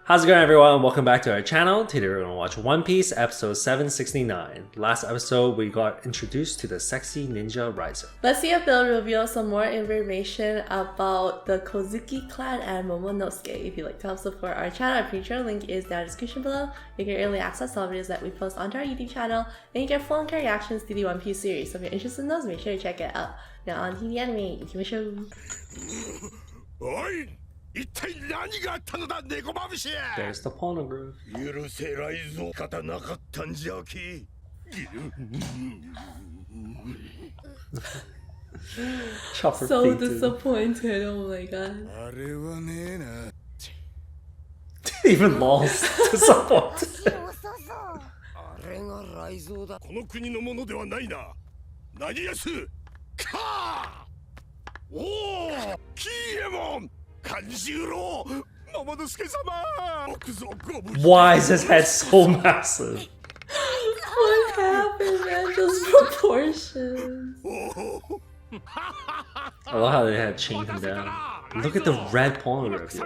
How's it going, everyone? Welcome back to our channel. Today we're going to watch One Piece episode 769. Last episode we got introduced to the sexy ninja riser. Let's see if they'll reveal some more information about the Kozuki clan and Momonosuke. If you'd like to help support our channel, our Patreon link is down in the description below. You can early access all videos that we post onto our YouTube channel, and you get full and reactions to the One Piece series. So if you're interested in those, make sure to check it out. Now on JDanime, 이기마쇼. There's the poneglyph. So disappointed, oh my god. Even lost. Disappointed. Why is his head so massive? What happened, man? Those proportions. I love how they had chained him down. Look at the red poneglyph, yo.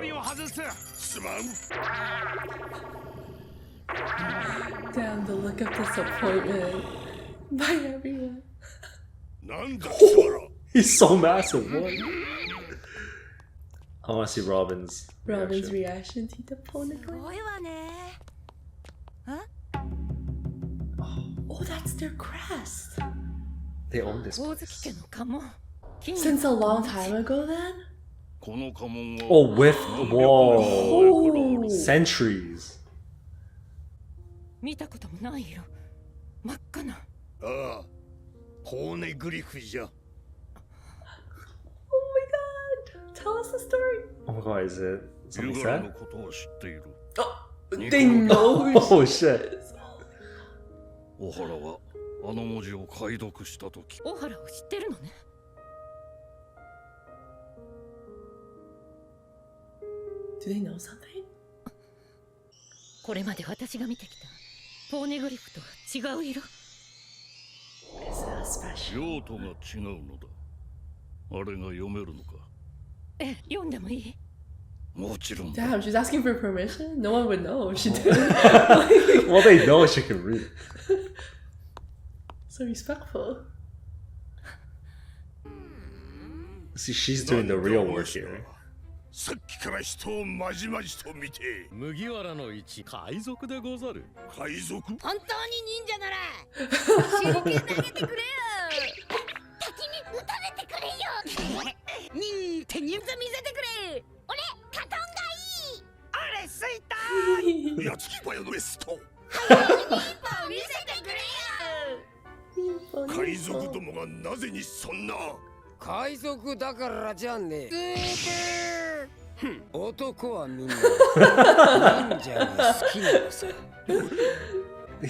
Damn, the look of disappointment by everyone. He's so massive, what? I want to see Robin's reaction to the poneglyph. Oh, that's their crest. They own this place. Since a long time ago then? Oh, with whoa, centuries. Oh my god! Tell us the story. Oh my god, is it something sad? Oh, they know. Oh shit. Do they know something? Is that special? Damn, she's asking for permission? No one would know if she did. Well, they know she can read. So respectful. See, she's doing the real work here. He's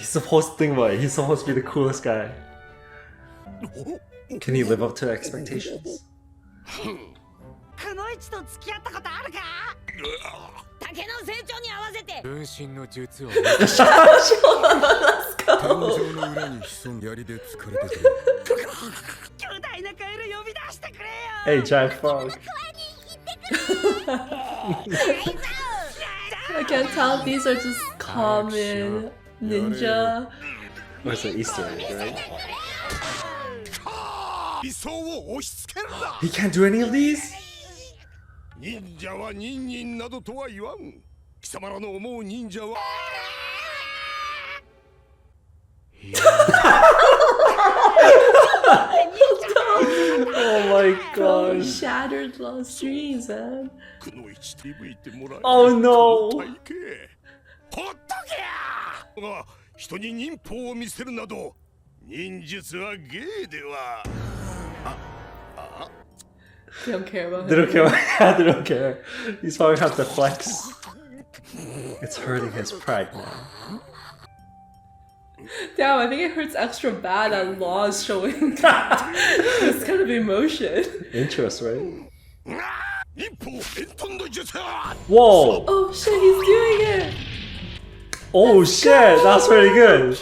supposed to think about it. He's supposed to be the coolest guy. Can he live up to expectations? Hey, giant frog. I can't tell if these are just common ninja. Or it's an Easter egg, right? He can't do any of these? Oh my gosh. Shattered lost dreams, man. Oh no. They don't care about him. They don't care. They don't care. He's probably have to flex. It's hurting his pride now. Damn, I think it hurts extra bad that Law's showing this kind of emotion. Interest, right? Whoa! Oh shit, he's doing it! Oh shit, that's pretty good.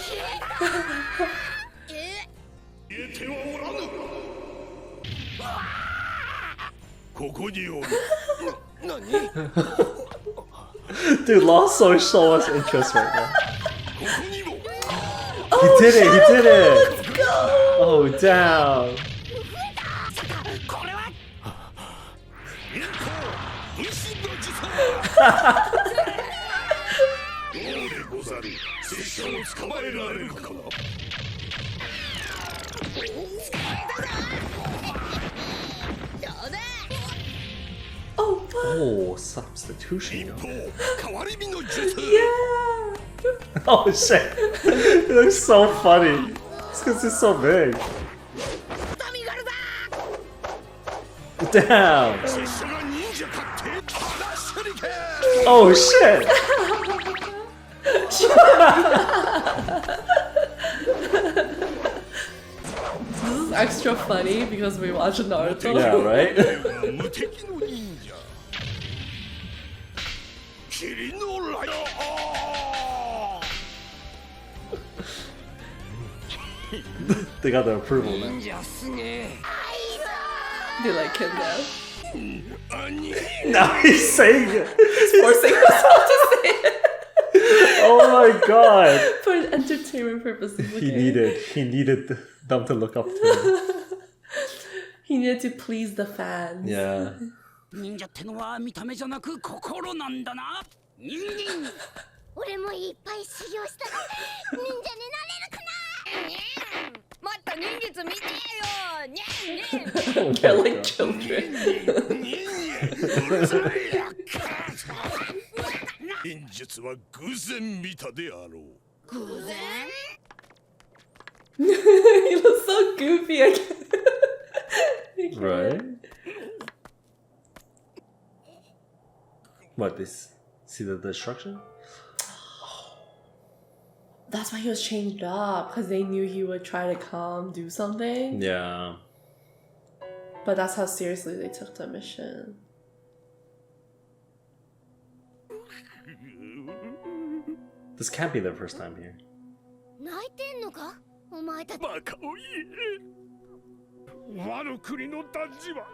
Dude, lost so much interest right now. Oh, He did it, he did it! Let's go! Oh, damn! Oh, fuck. Oh, substitution. Yeah! Oh shit! It looks so funny. It's because it's so big. Damn! Oh shit! This is extra funny because we watch Naruto. Yeah, right? They got the approval now. They like him now. Now he's saying it! He's forcing himself to say it. Oh my god! For entertainment purposes. He Okay? needed them to look up to him. He needed to please the fans. Yeah. 忍者ってのは見た目じゃなく心なんだな。人間。俺もいっぱい修行したら忍者になれるかな。もっと忍術見てよ。にゃんにゃん。They're like children. 忍術は偶然見たであろう。偶然 He looks so goofy again. Right? What, this? See the destruction? That's why he was changed up, because they knew he would try to come do something. Yeah. But that's how seriously they took the mission. This can't be their first time here. 泣いてんのかお前たち。バカを言え。我の国の男児は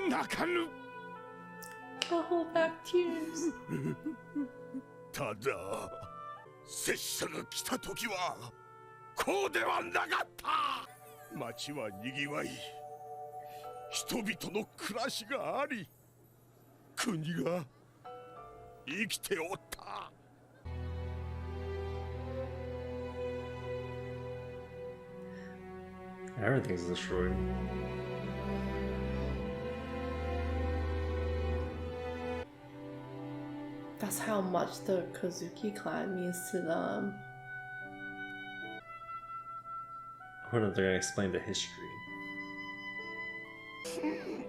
泣かぬ。 I'll hold back tears. ただ拙者が来た時はこうではなかった。町はにぎわい、人々の暮らしがあり、国が生きておった。 Everything's destroyed. That's how much the Kozuki clan means to them. I wonder if they're gonna explain the history.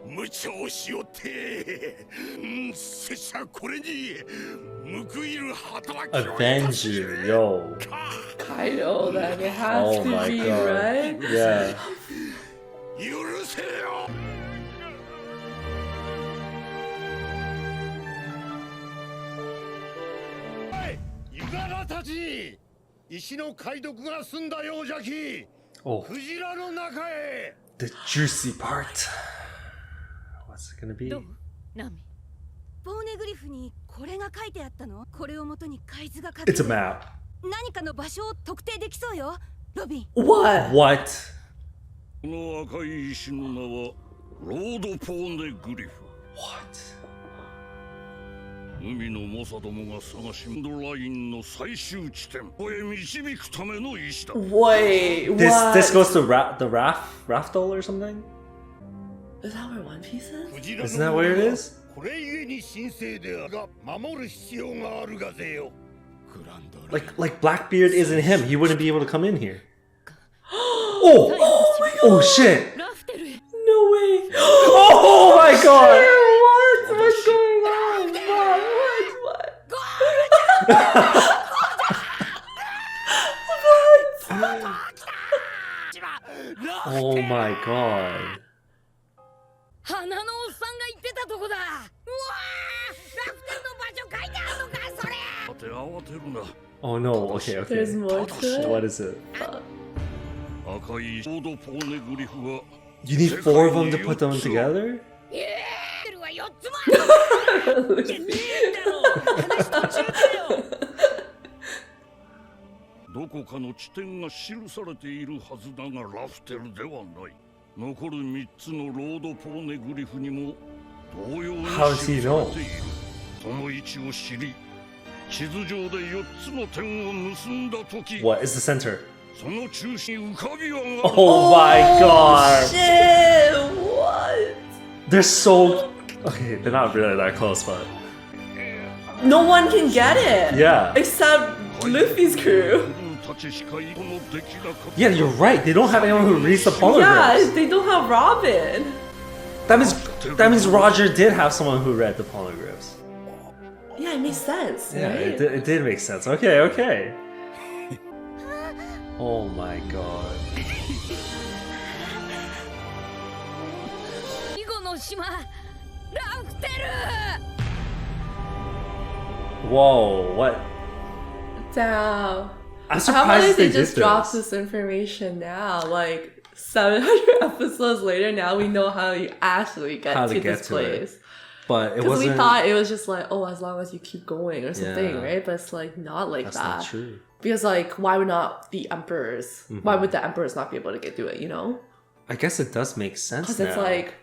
無茶をしよって、拙者これに報いる働きをいた Avenge す you, yo. Kaido, then it has Oh to my be, god. right? Yeah. 許せよ。ゆがらたち、石の解読が済んだようじゃき。 Oh, クジラの中へ。 the juicy part. What's it gonna be? どうナミ。ポーネグリフにこれが書いてあったの。これをもとに海図が書 It's a map. 何かの場所を特定できそうよ。ロビン。 What? What? この赤い石の名はロード・ポーネグリフ。 What? 海の猛者どもが探しドラインの最終地点ここへ導くための石だ。 Wait, what? This goes to the RAFTEL or something? Is that where One Piece is? Isn't that where it is? これゆえに神聖であるが守る必要があるがぜよ。 Like Blackbeard isn't him. He wouldn't be able to come in here. Oh! Oh shit! ラフテルへ。 No way. Oh my god! What? What's going on? What? Oh my god. 花のおっさんが言ってたとこだ。うわー、ラフテルの場所書いてあるのかそれ。さて慌てるな。 Oh no, okay, okay. There's more to it? What is it? 赤いロード・ポーネグリフは You need 4 of them to put them together? ラフテルは4つもどこかの地点が記されているはずだがラフテルではない。残る3つのロードポーネグリフにも同様に記されている。その位置を知り、地図上で4つの点を結んだとき、 What is the center? その中心に浮かび上がる。Oh my god! Shit! What? They're so... Okay, they're not really that close, but... No one can get it! Yeah. Except Luffy's crew. Yeah, you're right. They don't have anyone who reads the polar Yeah, grips. they don't have Robin. That means Roger did have someone who read the poneglyphs. Yeah, it makes sense, Yeah, right? it did make sense. Okay, okay. Oh my god. 囲碁の島ラフテル Whoa, what? Damn. I'm How surprised about they they just did dropped this. this information now? Like 700 episodes later, now we know how you actually get How to to get this to it. place. But it Because we wasn't... thought it was just like, oh, as long as you keep going or something, Yeah. right? But it's like not like That's that. not true. Because like, why would not the emperors? Mhm. Why would the emperors not be able to get through it? You know? I guess it does make sense Because now. it's like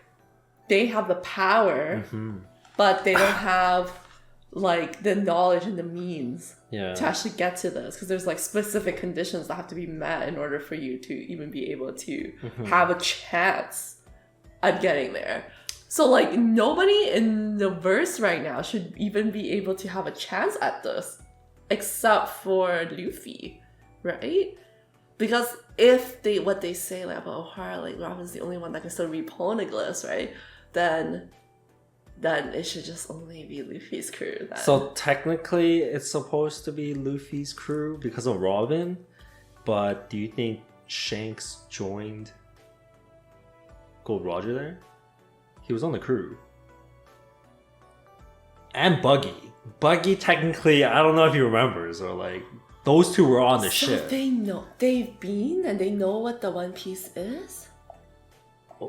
they have the power, Mhm. but they don't have like the knowledge and the means Yeah. to actually get to this. Because there's like specific conditions that have to be met in order for you to even be able to have a chance at getting there. So like nobody in the verse right now should even be able to have a chance at this, except for Luffy, right? Because if they what they say like about O'Hara, like Robin's the only one that can still read poneglyphs, right? Then it should just only be Luffy's crew. Then. So technically it's supposed to be Luffy's crew because of Robin, but do you think Shanks joined Gold Roger there? He was on the crew. And Buggy. Buggy technically, I don't know if he remembers, or like, those two were on the so ship. they've been and they know what the One Piece is?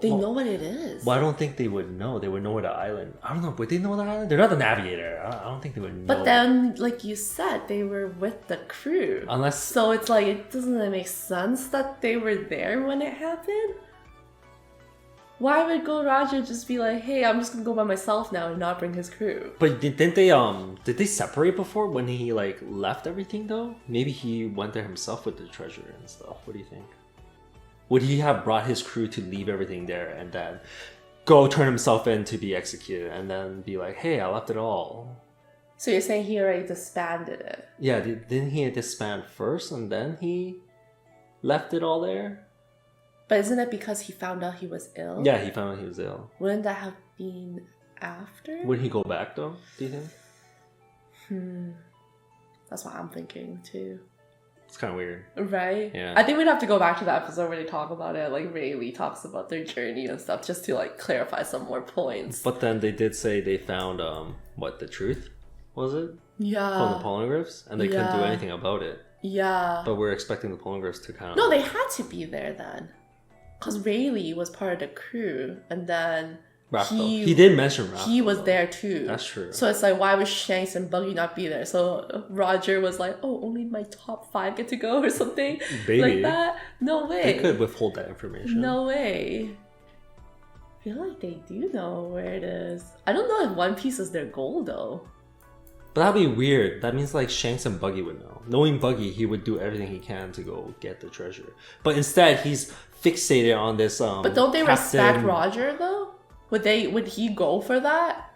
They know what it is. Well, I don't think they would know. They would know where the island... I don't know, would they know the island? They're not the navigator. I don't think they would know. But then, like you said, they were with the crew. Unless... So it's like, it doesn't make sense that they were there when it happened? Why would Gold Roger just be like, hey, I'm just gonna go by myself now and not bring his crew? But did they separate before when he like left everything though? Maybe he went there himself with the treasure and stuff. What do you think? Would he have brought his crew to leave everything there and then go turn himself in to be executed and then be like, hey, I left it all? So you're saying he already disbanded it? Yeah, didn't he disband first and then he left it all there? But isn't it because he found out he was ill? Yeah, he found out he was ill. Wouldn't that have been after? Would he go back though, do you think? That's what I'm thinking too. It's kind of weird. Right? Yeah. I think we'd have to go back to the episode where they talk about it. Like Ray Lee talks about their journey and stuff just to like clarify some more points. But then they did say they found, the truth? Was it? Yeah. From the poneglyphs? And they couldn't do Yeah. anything about it. Yeah. But we're expecting the poneglyphs to kind of... No, they had to be there then. Because Rayleigh was part of the crew, and then RAFTEL. He did mention RAFTEL. he was there too. That's true. So it's like, why would Shanks and Buggy not be there? So Roger was like, oh, only my top 5 get to go or something Maybe. like that? No way. They could withhold that information. No way. I feel like they do know where it is. I don't know if One Piece is their goal though. But that'd be weird. That means like Shanks and Buggy would know. Knowing Buggy, he would do everything he can to go get the treasure. But instead, he's fixated on this But don't they respect Roger though? Would he go for that?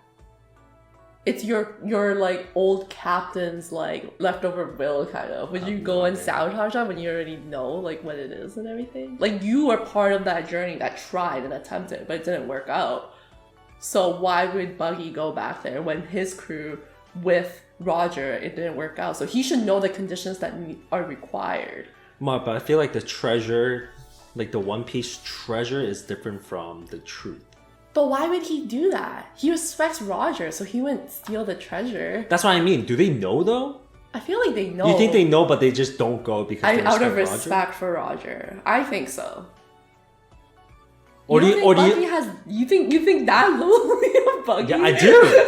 It's your like old captain's like leftover will kind of. Would you go and sabotage that when you already know like what it is and everything? Like you were part of that journey that tried and attempted, but it didn't work out. So why would Buggy go back there when his crew with Roger, it didn't work out? So he should know the conditions that are required. But I feel like the treasure, like the One Piece treasure, is different from the truth. But why would he do that? He respects Roger, so he wouldn't steal the treasure. That's what I mean. Do they know though? I feel like they know. You think they know, but they just don't go because they out of respect respect for Roger? I think so. Or do you, Buggy has? You think that low of Buggy? Yeah, I do.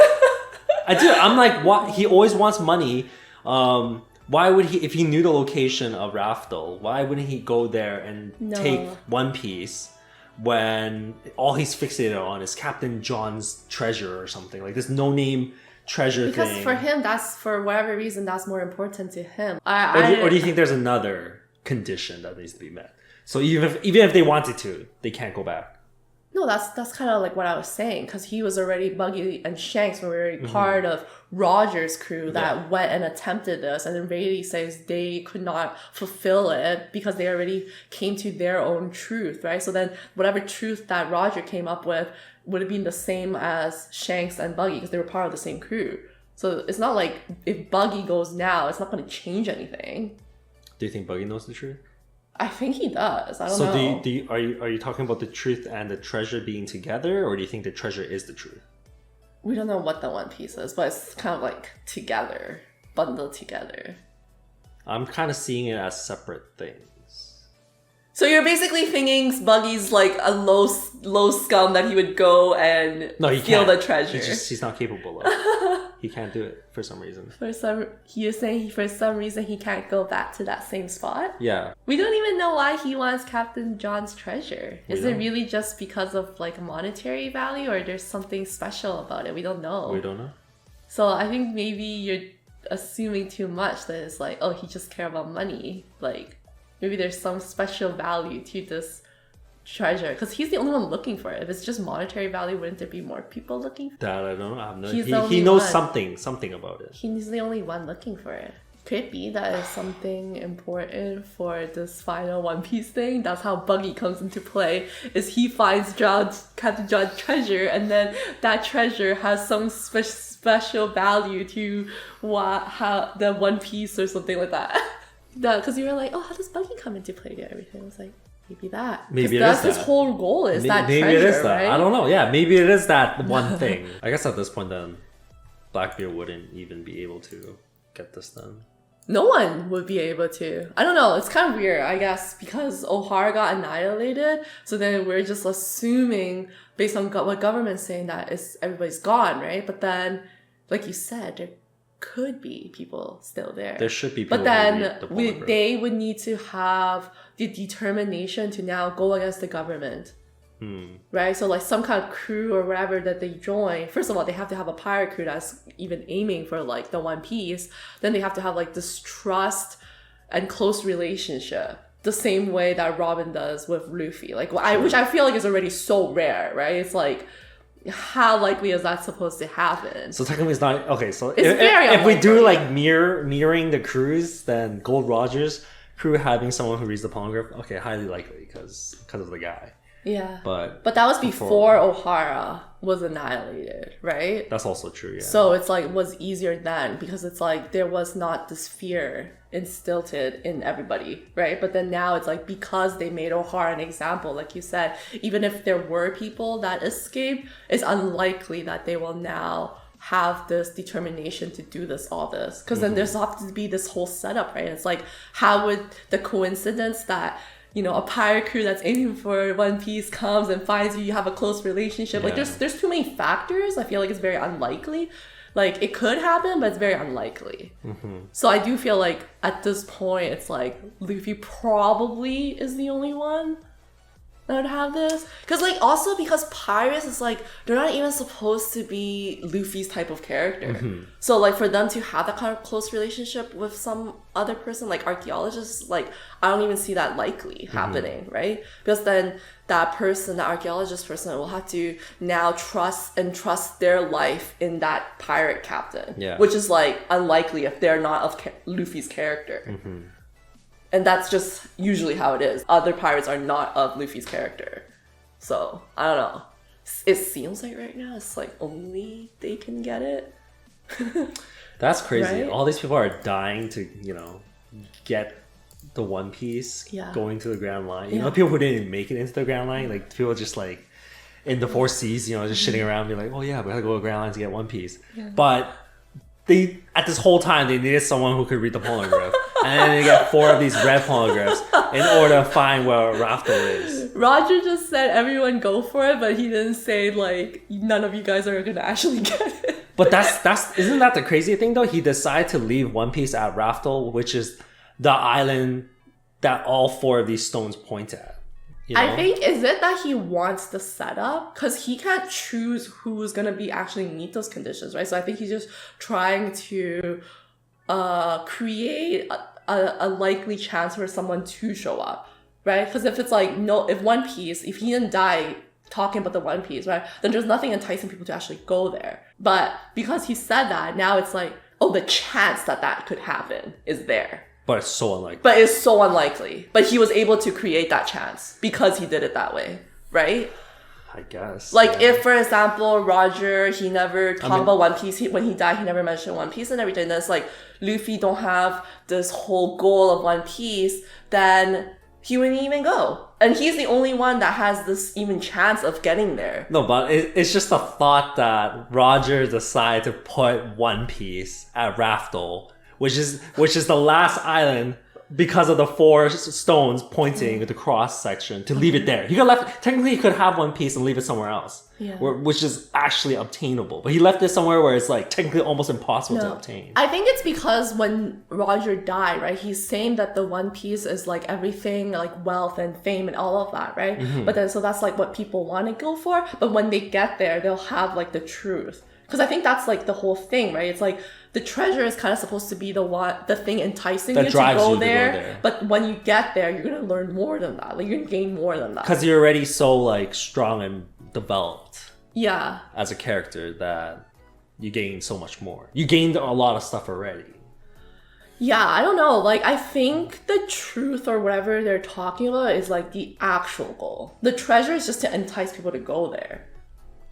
I do. I'm like, what? He always wants money. Why would he, if he knew the location of Raftel, why wouldn't he go there and take One Piece when all he's fixated on is Captain John's treasure or something? Like this no-name treasure thing. Because for him, that's, for whatever reason, that's more important to him. Or do you think there's another condition that needs to be met? So even if they wanted to, they can't go back. No, that's kind of like what I was saying, because he was already, Buggy and Shanks were already part of Roger's crew that went and attempted this, and then Rayleigh says they could not fulfill it because they already came to their own truth, right? So then whatever truth that Roger came up with would have been the same as Shanks and Buggy because they were part of the same crew. So it's not like if Buggy goes now, it's not going to change anything. Do you think Buggy knows the truth? I think he does. I don't know. So are you talking about the truth and the treasure being together, or do you think the treasure is the truth? We don't know what the One Piece is, but it's kind of like together, bundled together. I'm kind of seeing it as separate things. So you're basically thinking Buggy's like a low scum that he would go and steal the treasure. He's not capable of it. He can't do it for some reason. You're saying for some reason he can't go back to that same spot? Yeah. We don't even know why he wants Captain John's treasure. Is it really just because of like monetary value, or there's something special about it? We don't know. We don't know. So I think maybe you're assuming too much that it's like, oh, he just cares about money. Like maybe there's some special value to this treasure, because he's the only one looking for it. If it's just monetary value, wouldn't there be more people looking for it? That I don't know. He knows something about it. He's the only one looking for it. Could be that is something important for this final One Piece thing. That's how Buggy comes into play, is he finds Captain John's treasure, and then that treasure has some special value to how the One Piece or something like that. Because you were like, oh, how does Buggy come into play to everything? I was like, maybe that. Maybe that's his whole goal, is that treasure, maybe it is that. right? I don't know. Yeah, maybe it is that one thing. I guess at this point then, Blackbeard wouldn't even be able to get this done. No one would be able to. I don't know. It's kind of weird, I guess, because O'Hara got annihilated. So then we're just assuming, based on what government's saying, that everybody's gone, right? But then, like you said, there could be people still there. There should be people. But then they would need to have the determination to now go against the government. Right? So like some kind of crew or whatever that they join, first of all, they have to have a pirate crew that's even aiming for like the One Piece. Then they have to have like this trust and close relationship, the same way that Robin does with Luffy. Like which I feel like is already so rare, right? It's like, how likely is that supposed to happen? So technically it's not okay. So if we do like mirroring the crews, then Gold Roger's crew having someone who reads the Poneglyph, okay, highly likely because of the guy. Yeah. But that was before O'Hara was annihilated, right? That's also true, yeah. So it's like was easier then, because it's like there was not this fear instilled in everybody, right? But then now it's like, because they made O'Hara an example, like you said, even if there were people that escaped, it's unlikely that they will now have this determination to do all this. Because then there's have to be this whole setup, right? It's like, how would the coincidence that, you know, a pirate crew that's aiming for One Piece comes and finds you have a close relationship. Like there's too many factors. I feel like it's very unlikely. Like it could happen, but it's very unlikely. So I do feel like at this point, it's like Luffy probably is the only one that would have this. Because like also because pirates is like, they're not even supposed to be Luffy's type of character. So like for them to have that kind of close relationship with some other person, like archaeologists, like I don't even see that likely happening, right? Because then that person, the archaeologist person, will have to now trust their life in that pirate captain, which is like unlikely if they're not of Luffy's character. And that's just usually how it is. Other pirates are not of Luffy's character. So, I don't know. It seems like right now it's like only they can get it. That's crazy. Right? All these people are dying to, you know, get the One Piece going to the Grand Line. You know, people who didn't even make it into the Grand Line, like people just like in the Four Seas, you know, just shitting around being like, oh yeah, we gotta go to the Grand Line to get One Piece. But they, at this whole time, they needed someone who could read the Poneglyph. and then they get 4 of these red poneglyphs in order to find where Raftel is. Roger just said everyone go for it, but he didn't say like none of you guys are gonna actually get it. But that's isn't that the crazy thing though? He decided to leave One Piece at Raftel, which is the island that all 4 of these stones point at. You know? I think, is it that he wants the setup? Because he can't choose who's gonna be actually meet those conditions, right? So I think he's just trying to create a likely chance for someone to show up, right? Because if it's like, no, if One Piece, if he didn't die talking about the One Piece, right, then there's nothing enticing people to actually go there. But because he said that, now it's like, oh, the chance that that could happen is there. But it's so unlikely. But it's so unlikely. But he was able to create that chance because he did it that way, right? I guess. Like, if, for example, Roger, he never talked about One Piece. When he died, he never mentioned One Piece and everything. Then it's like, Luffy don't have this whole goal of One Piece, then he wouldn't even go. And he's the only one that has this even chance of getting there. No, but it's just the thought that Roger decided to put One Piece at Raftel, which is the last island, because of the 4 stones pointing at the cross section, to leave it there. He could left. Technically, he could have One Piece and leave it somewhere else, which is actually obtainable. But he left it somewhere where it's like technically almost impossible to obtain. I think it's because when Roger died, right, he's saying that the One Piece is like everything, like wealth and fame and all of that, right? But then so that's like what people want to go for. But when they get there, they'll have like the truth. Because I think that's like the whole thing, right? It's like the treasure is kind of supposed to be the thing enticing you to go there. But when you get there, you're gonna learn more than that. Like, you're gonna gain more than that. Because you're already so like strong and developed. Yeah. As a character, that you gain so much more. You gained a lot of stuff already. Yeah, I don't know. Like, I think the truth or whatever they're talking about is like the actual goal. The treasure is just to entice people to go there.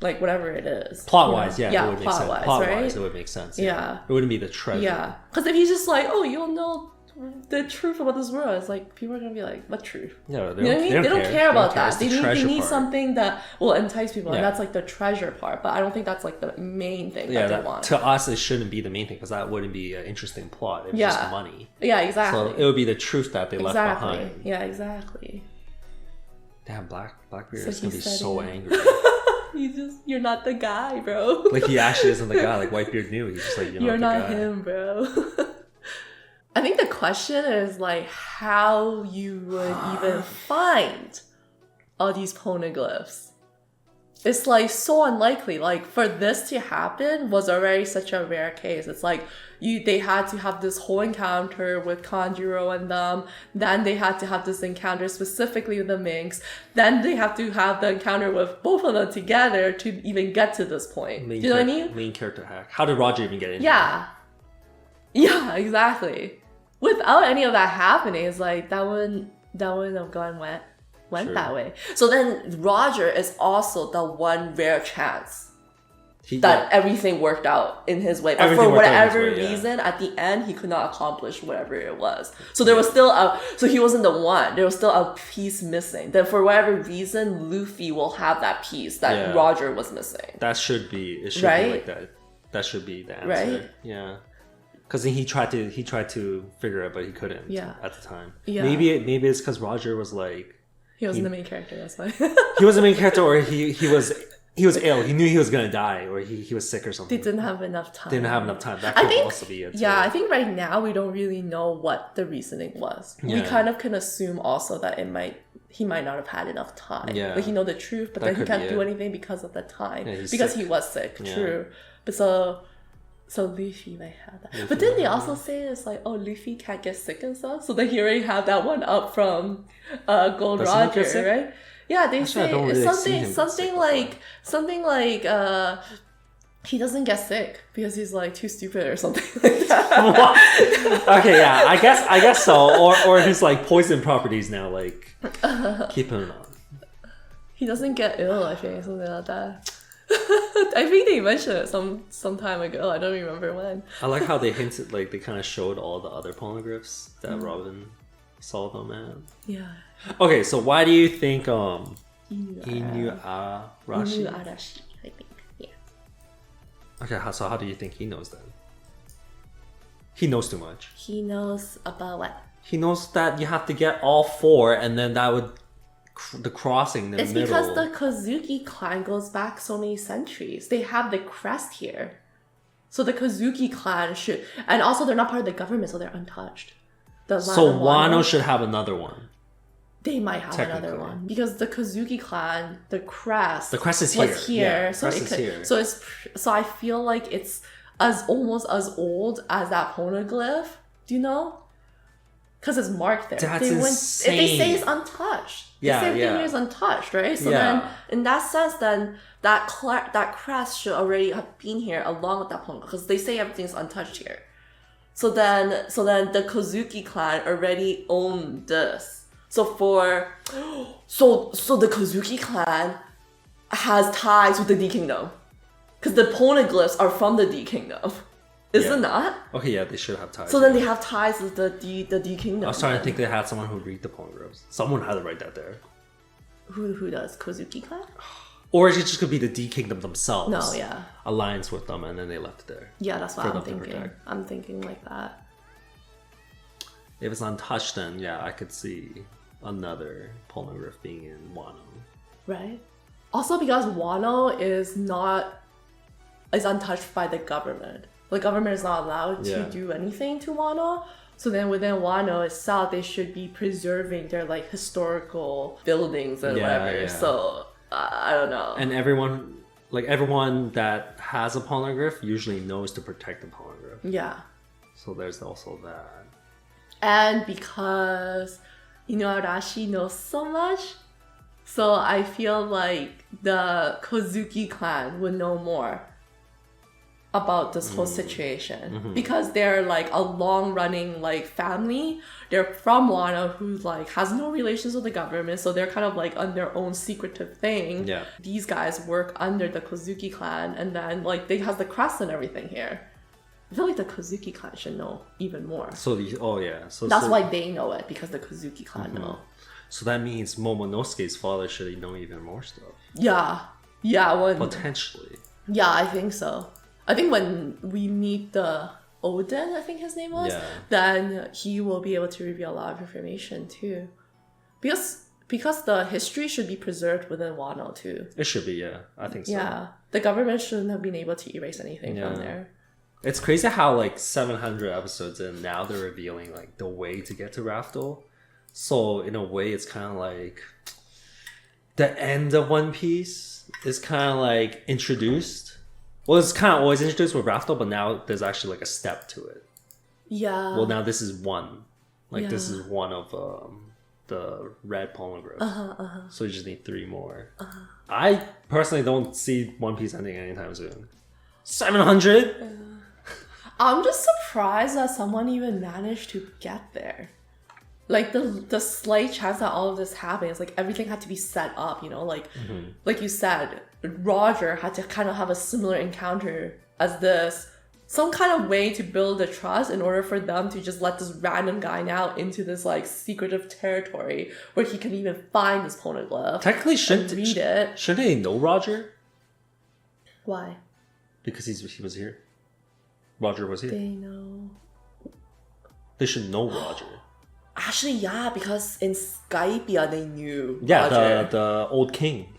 Like, whatever it is. Plot-wise, yeah, it would make sense. Plot-wise, Plot-wise, right? It would make sense. Yeah. It wouldn't be the treasure. Yeah. Because if he's just like, oh, you'll know the truth about this world, it's like, people are going to be like, what truth? Yeah, you know what I mean? They don't care about that. They need part. something that will entice people, and that's like the treasure part. But I don't think that's like the main thing that they want. To us, it shouldn't be the main thing, because that wouldn't be an interesting plot. It's just money. Yeah, exactly. So it would be the truth that they left behind. Yeah, exactly. Damn, Blackbeard is going to be so it. angry. You're not the guy, bro. Like, he actually isn't the guy. Like, Whitebeard knew. He's just like, you're not the guy. Him, bro. I think the question is like how you would even find all these poneglyphs. It's like so unlikely. Like, for this to happen was already such a rare case. It's like they had to have this whole encounter with Kanjuro and them. Then they had to have this encounter specifically with the Minx. Then they have to have the encounter with both of them together to even get to this point. Do you know what I mean? Main character hack. How did Roger even get in? Yeah. Yeah, exactly. Without any of that happening, it's like that wouldn't have went that way. So then Roger is also the one rare chance that everything worked out in his way. But for whatever reason, at the end, he could not accomplish whatever it was. So there was still so he wasn't the one. There was still a piece missing. Then for whatever reason, Luffy will have that piece that Roger was missing. That should be, it should be like that. That should be the answer. Right? Yeah. Because he tried to figure it, but he couldn't at the time. Yeah. Maybe it's because Roger was like, he wasn't the main character, that's why. He was the main character, or he was ill. He knew he was gonna die, or he was sick or something. They didn't have enough time. That could also be it too. Yeah, I think right now we don't really know what the reasoning was. Yeah. We kind of can assume also that he might not have had enough time. Yeah. Like, he know the truth, but then he can't do anything because of the time. Yeah, because sick. He was sick, true. But so Luffy might have that. But then they also say it's like, oh, Luffy can't get sick and stuff. So then he already had that one up from Gold Roger, right? Yeah, they say something like he doesn't get sick because he's like too stupid or something like that. Okay, yeah, I guess so. Or his like poison properties now like keep him on. He doesn't get ill, I think, something like that. I think they mentioned it some time ago. I don't remember when. I like how they hinted, like they kind of showed all the other poneglyphs that Robin saw them at. Yeah. Okay, so why do you think Inuarashi? Inuarashi, I think. Yeah. Okay, so how do you think he knows then? He knows too much. He knows about what? He knows that you have to get all 4, and then that would the crossing in the It's middle. because the Kozuki clan goes back so many centuries. They have the crest here. So the Kozuki clan should... And also they're not part of the government, so they're untouched. So Wano should have another one. They might have another one. Because the Kozuki clan, the crest... The crest is here. Was here. Yeah, so crest is here. So I feel like it's almost as old as that poneglyph. Do you know? Because it's marked there. That's insane. If they say it's untouched. Yeah, the same thing here is untouched, right? So then, in that sense, then that crest should already have been here along with that poneglyph, because they say everything's untouched here. So then the Kozuki clan already owned this. So the Kozuki clan has ties with the D Kingdom, because the poneglyphs are from the D Kingdom. Isn't that? Okay, yeah, they should have ties. So then they have ties with the D Kingdom. I was starting to think they had someone who read the poneglyphs. Someone had to write that there. Who does? Kozuki clan? Or it just could be the D Kingdom themselves. No, yeah. Alliance with them, and then they left it there. Yeah, that's what For I'm them to thinking. protect. I'm thinking like that. If it's untouched, then yeah, I could see another poneglyph being in Wano. Right? Also because Wano is untouched by the government. The government is not allowed to do anything to Wano. So then within Wano itself, they should be preserving their like historical buildings and whatever. Yeah. So I don't know. And everyone that has a poneglyph usually knows to protect the poneglyph. Yeah. So there's also that. And because Arashi knows so much, so I feel like the Kozuki clan would know more about this whole situation, because they're like a long-running like family. They're from Wano, who like has no relations with the government, so they're kind of like on their own secretive thing. Yeah. These guys work under the Kozuki clan, and then like they has the crest and everything here. I feel like the Kozuki clan should know even more. So That's why they know it, because the Kozuki clan know. So that means Momonosuke's father should know even more stuff. Yeah, Potentially. Yeah, I think so. I think when we meet the Odin, I think his name was, then he will be able to reveal a lot of information too. Because the history should be preserved within Wano too. It should be, yeah. I think so. Yeah. The government shouldn't have been able to erase anything from there. It's crazy how like 700 episodes in, now they're revealing like the way to get to RAFTEL. So in a way, it's kind of like the end of One Piece is kind of like introduced. Well, it's kind of always introduced with RAFTEL, but now there's actually like a step to it. Yeah. Well, now this is one. Like this is one of the red poneglyphs. So you just need 3 more. I personally don't see One Piece ending anytime soon. 700? I'm just surprised that someone even managed to get there. Like the slight chance that all of this happens, like everything had to be set up, like you said, Roger had to kind of have a similar encounter as this, some kind of way to build the trust in order for them to just let this random guy now into this like secretive territory where he can even find this poneglyph. Technically, shouldn't they know Roger? Why? Because he was here. Roger was here. They know. They should know Roger. Actually, yeah, because in Skypia they knew Roger. the old king.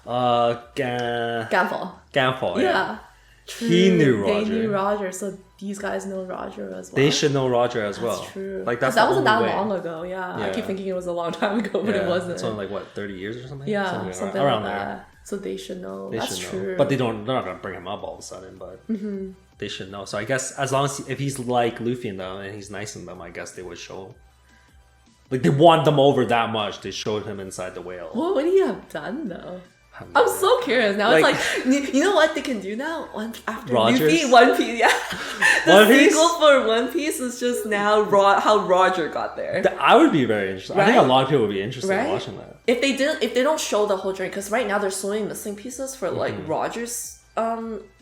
Ganfall. Ganfall, yeah. True. He knew Roger. They knew Roger, so these guys know Roger as well. They should know Roger as well. That's true. Like that wasn't that long ago, yeah. I keep Yeah. thinking it was a long time ago, but it wasn't. It's only like what, 30 years or something? Yeah, something around like there. that. So they should know. They That's should true. know. But they're not gonna bring him up all of a sudden, but they should know. So I guess as long as if he's like Luffy in them and he's nice in them, I guess they would show. Like they want them over that much. They showed him inside the whale. What would he have done though? I'm so curious now. Like- It's like, you know what they can do now? After Rogers? Luffy, One Piece, yeah. The One Piece? sequel for One Piece is just now how Roger got there. I would be very interested. I think a Right? lot of people would be interested in Right? watching that. If they don't show the whole journey, because right now there's so many missing pieces for like Roger's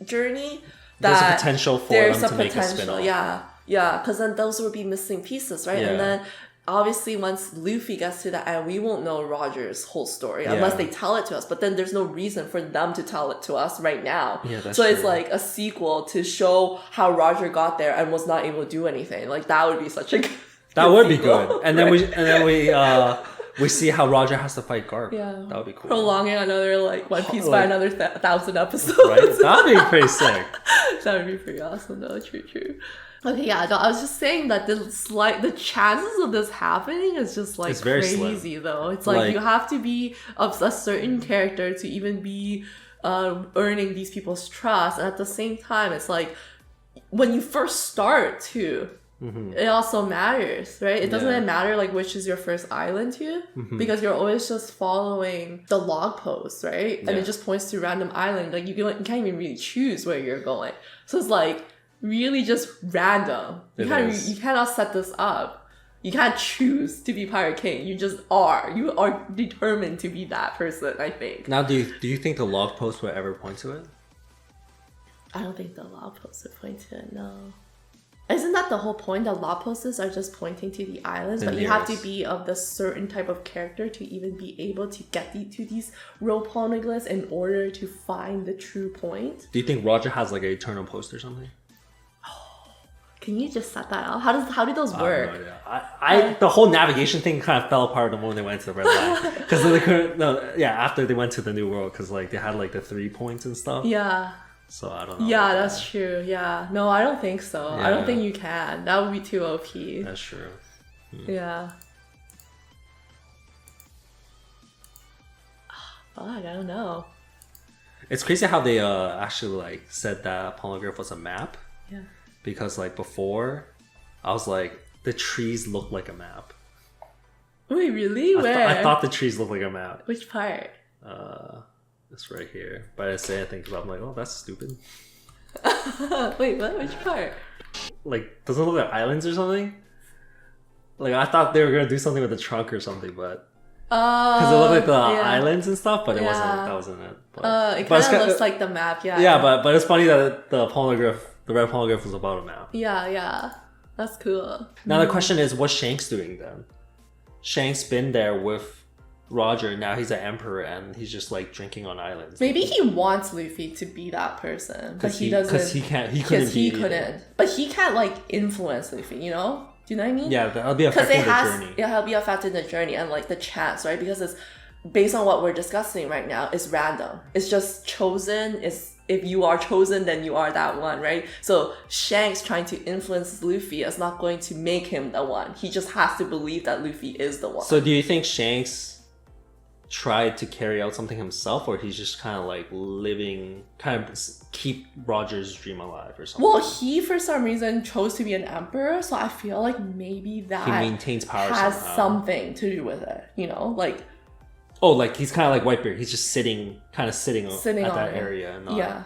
journey. There's a That potential for there's them a to make a potential, spin-off. yeah, because then those would be missing pieces, right? Yeah. And then obviously once Luffy gets to that end, we won't know Roger's whole story unless they tell it to us. But then there's no reason for them to tell it to us right now. Yeah, that's so true. it's like a sequel to show how Roger got there and was not able to do anything. Like that would be such a good That would be sequel. good. And then we see how Roger has to fight Garp. Yeah. That would be cool. Prolonging another like One Piece by Like- another 1,000 episodes. Right? That would be pretty sick. That would be pretty awesome though. True. Okay, yeah, no, I was just saying that the chances of this happening is just like It's very slim. crazy though. It's like you have to be of a certain character to even be earning these people's trust, and at the same time, it's like when you first start too. It also matters, right? It doesn't matter like which is your first island to, because you're always just following the log post, right? And it just points to random island. Like you can't even really choose where you're going. So it's like really just random. You cannot set this up. You can't choose to be Pirate King. You just are. You are determined to be that person, I think. Now, do you think the log post will ever point to it? I don't think the log posts would point to it, no. Isn't that the whole point? The log posts are just pointing to the islands, but you have to be of the certain type of character to even be able to get to these real poneglyphs in order to find the true point. Do you think Roger has like an eternal post or something? Can you just set that up? How do those work? I have no idea. The whole navigation thing kind of fell apart the moment they went to the red line, because they couldn't. After they went to the new world, because like they had like the 3 points and stuff. Yeah. So I don't know. Yeah, that's true. Yeah. No, I don't think so. I don't Yeah. think you can. That would be too OP. That's true. Yeah. Fuck, I don't know. It's crazy how they actually like said that Poneglyph was a map, Yeah. because like before, I was like the trees look like a map. Wait, really? Where? I thought the trees looked like a map. Which part? It's right here, but I didn't say anything because I'm like, oh, that's stupid. Wait, what? Which part? Like, doesn't it look like islands or something? Like, I thought they were gonna do something with the trunk or something, but because it looked like the islands and stuff, but it wasn't. That wasn't it. But, It but kind it's of looks like the map. Yeah. yeah, but it's funny that the Poneglyph, the red Poneglyph, was about a map. Yeah. That's cool. Now the question is, what's Shanks doing then? Shanks been there with Roger. Now he's an emperor and he's just like drinking on islands. Maybe he wants Luffy to be that person, but he doesn't. Because he can't. He couldn't. Because he couldn't. But he can't like influence Luffy. You know? Do you know what I mean? Yeah, that'll be Because affecting the journey. it'll be affecting the journey and like the chance, right? Because it's based on what we're discussing right now. It's random. It's just chosen. It's if you are chosen, then you are that one, right? So Shanks trying to influence Luffy is not going to make him the one. He just has to believe that Luffy is the one. So do you think Shanks tried to carry out something himself, or he's just kind of like living, kind of keep Roger's dream alive or something? Well, he for some reason chose to be an emperor, so I feel like maybe that He maintains power has somehow. something to do with it. You know, like Oh, like he's kind of like Whitebeard. He's just sitting at Sitting that on it. area. And, yeah.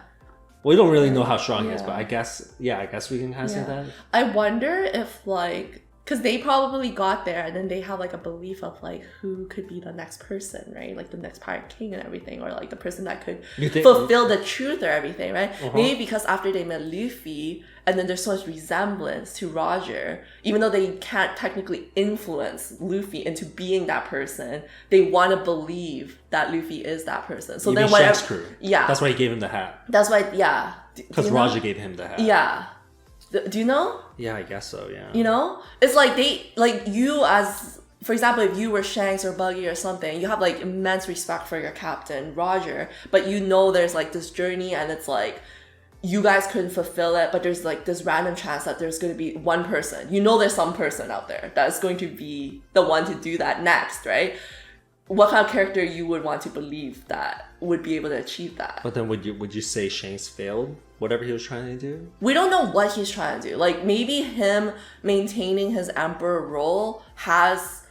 We don't really know how strong he is, Yeah. but I guess we can kind of say that. I wonder if like, because they probably got there and then they have like a belief of like who could be the next person, right? Like the next pirate king and everything, or like the person that could You think- fulfill the truth or everything, right? Uh-huh. Maybe because after they met Luffy and then there's so much resemblance to Roger, even though they can't technically influence Luffy into being that person, they want to believe that Luffy is that person. So You then mean whatever, Shanks' crew. yeah, That's why he gave him the hat. that's why, yeah. Do Because you know? Roger gave him the hat. Yeah. Do you know? Yeah, I guess so, yeah. You know, it's like they like you as, for example, if you were Shanks or Buggy or something, you have like immense respect for your captain Roger, but you know there's like this journey and it's like you guys couldn't fulfill it, but there's like this random chance that there's going to be one person. You know, there's some person out there that's going to be the one to do that next, right? What kind of character you would want to believe that would be able to achieve that? But then would you say Shanks failed whatever he was trying to do? We don't know what he's trying to do. Like maybe him maintaining his emperor role has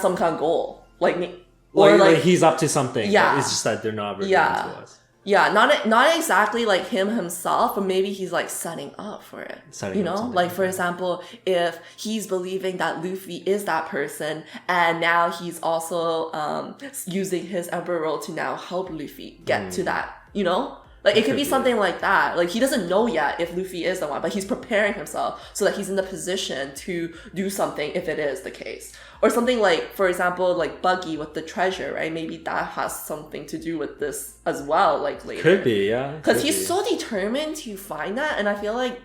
some kind of goal. Or like he's up to something. Yeah. It's just that they're not revealing Yeah. to us. Yeah, not exactly like him himself, but maybe he's like setting up for it. Setting you up know, something, like for okay. example, if he's believing that Luffy is that person, and now he's also using his emperor role to now help Luffy get to that. You know, Like, it could be something like that. Like, he doesn't know yet if Luffy is the one, but he's preparing himself so that he's in the position to do something if it is the case. Or something like, for example, like Buggy with the treasure, right? Maybe that has something to do with this as well, like later. Could be, yeah. Because he's so determined to find that, and I feel like,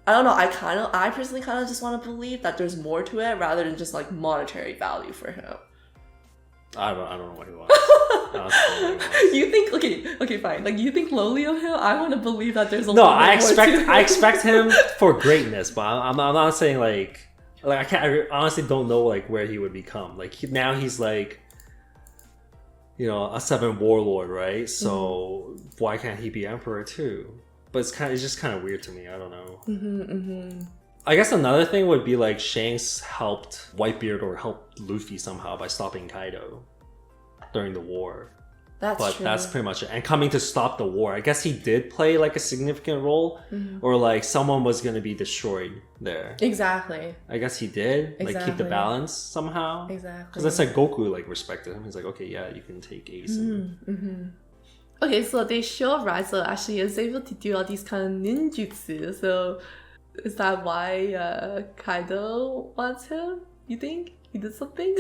I don't know, I personally kind of just want to believe that there's more to it rather than just like monetary value for him. I don't know what he wants. I don't know what he wants. You think okay, fine. Like, you think lowly of him? I want to believe that there's a No, lot I more to him. expect him for greatness, but I'm not saying like I honestly don't know like where he would become. Like now he's like, you know, a 7 warlord, right? So why can't he be emperor too? But it's just kind of weird to me. I don't know. I guess another thing would be like Shanks helped Whitebeard or helped Luffy somehow by stopping Kaido during the war. But True. that's pretty much it. And coming to stop the war, I guess he did play like a significant role, or like someone was going to be destroyed there. Exactly. I guess he did like keep the Exactly. balance somehow. Exactly. Because that's like Goku like respected him. He's like, okay, yeah, you can take Ace. Okay, so they show Rizo actually is able to do all these kind of ninjutsu. So is that why Kaido wants him? You think he did something?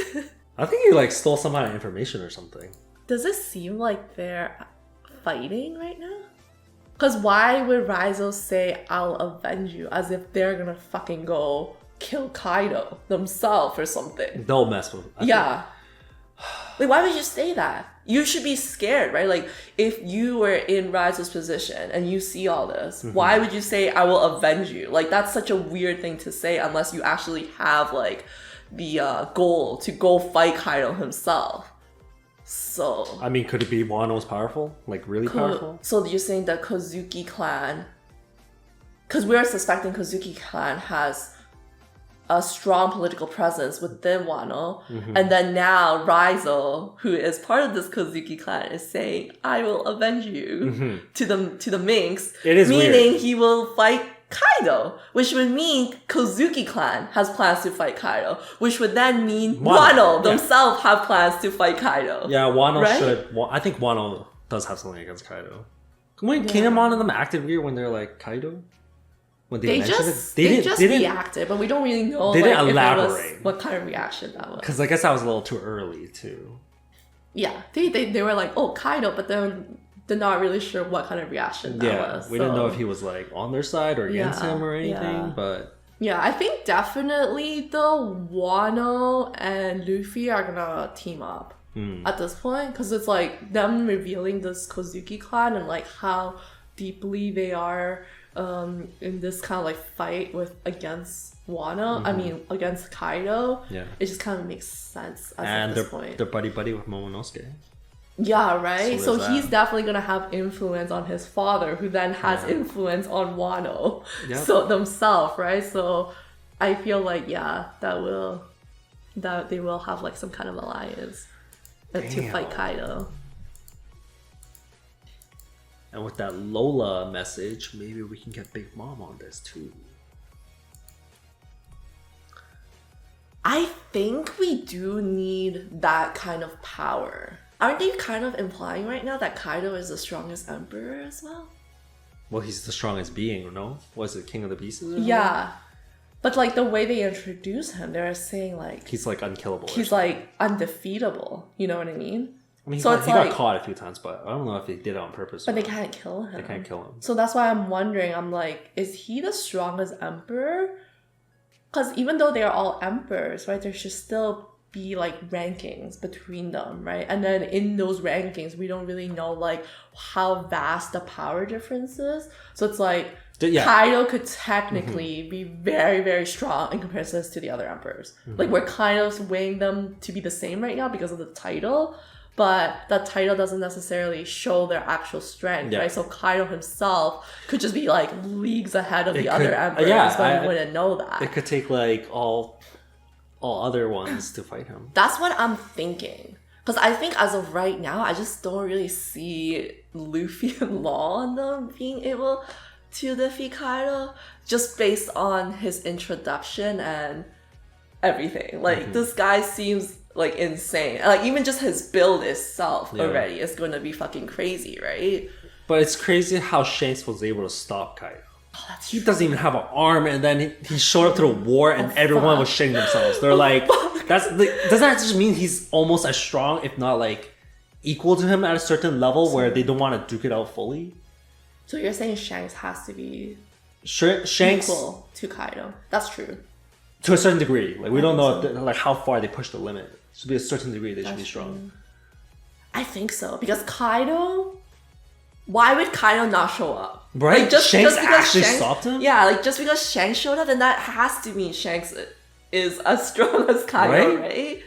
I think he like stole some kind of information or something. Does it seem like they're fighting right now? Because why would Rizo say, I'll avenge you, as if they're gonna fucking go kill Kaido themselves or something? They'll mess with him. Yeah. Like, why would you say that? You should be scared, right? Like, if you were in Rizo's position and you see all this, why would you say, I will avenge you? Like, that's such a weird thing to say unless you actually have, like, the goal to go fight Kaido himself. So... I mean, could it be Wano's powerful? Like, really powerful? So you're saying the Kozuki clan... Because we're suspecting Kozuki clan has a strong political presence within Wano, and then now Rizo, who is part of this Kozuki clan, is saying, "I will avenge you" to the Minks. It is meaning weird. he will fight Kaido, which would mean Kozuki clan has plans to fight Kaido, which would then mean Wano themselves have plans to fight Kaido. Yeah, Wano Right? should. I think Wano does have something against Kaido. When Kinemon and them acted weird when they're like Kaido. When they mentioned it, they just reacted, but we don't really know. They didn't if it was, elaborate. what kind of reaction that was. Because I guess that was a little too early too. Yeah, they were like, oh, Kaido, but then they're not really sure what kind of reaction that was. We didn't know if he was like on their side or against him or anything, but... Yeah, I think definitely though, Wano and Luffy are gonna team up at this point, because it's like them revealing this Kozuki clan and like how deeply they are in this kind of like fight against Wano. I mean, against Kaido. Yeah. It just kind of makes sense And at this point. they're buddy with Momonosuke. Yeah, right? So So there's he's that. definitely going to have influence on his father, who then has influence on Wano. Yep. So themselves, right? So I feel like, yeah, that they will have like some kind of alliance to fight Kaido. And with that Lola message, maybe we can get Big Mom on this too. I think we do need that kind of power. Aren't they kind of implying right now that Kaido is the strongest emperor as well? Well, he's the strongest being, no? Was it King of the Beasts? Or something? Yeah. But like the way they introduce him, they're saying like He's like unkillable. or he's something. like undefeatable. You know what I mean? I mean, so he it's got like- caught a few times, but I don't know if they did it on purpose. But or they not. can't kill him. They can't kill him. So that's why I'm wondering, I'm like, is he the strongest emperor? Because even though they're all emperors, right, there should still be like rankings between them, right? And then in those rankings, we don't really know like how vast the power difference is. So it's like Yeah. Kaido could technically be very, very strong in comparison to the other emperors. Like we're kind of weighing them to be the same right now because of the title, but that title doesn't necessarily show their actual strength, Yeah. right? So Kaido himself could just be like leagues ahead of It the other could- emperors, yeah, but I- we wouldn't know that. It could take like all other ones to fight him. That's what I'm thinking. Because I think as of right now, I just don't really see Luffy and Law and them being able to defeat Kaido just based on his introduction and everything. Like, this guy seems like insane. Like, even just his build itself Yeah. already is going to be fucking crazy, right? But it's crazy how Shanks was able to stop Kaido. Oh, that's He true. doesn't even have an arm, and then he showed up to the war, and everyone was shitting themselves. They're like, doesn't that just mean he's almost as strong, if not like equal to him at a certain level, where they don't want to duke it out fully? So you're saying Shanks has to be Shanks, equal to Kaido? That's true. to a certain degree. Like we don't know like how far they push the limit. To be a certain degree, they should be strong. I think so, because Kaido. Why would Kaido not show up? Right? Like, Shanks because actually stopped him? Yeah, like just because Shanks showed up, then that has to mean Shanks is as strong as Kaido, right?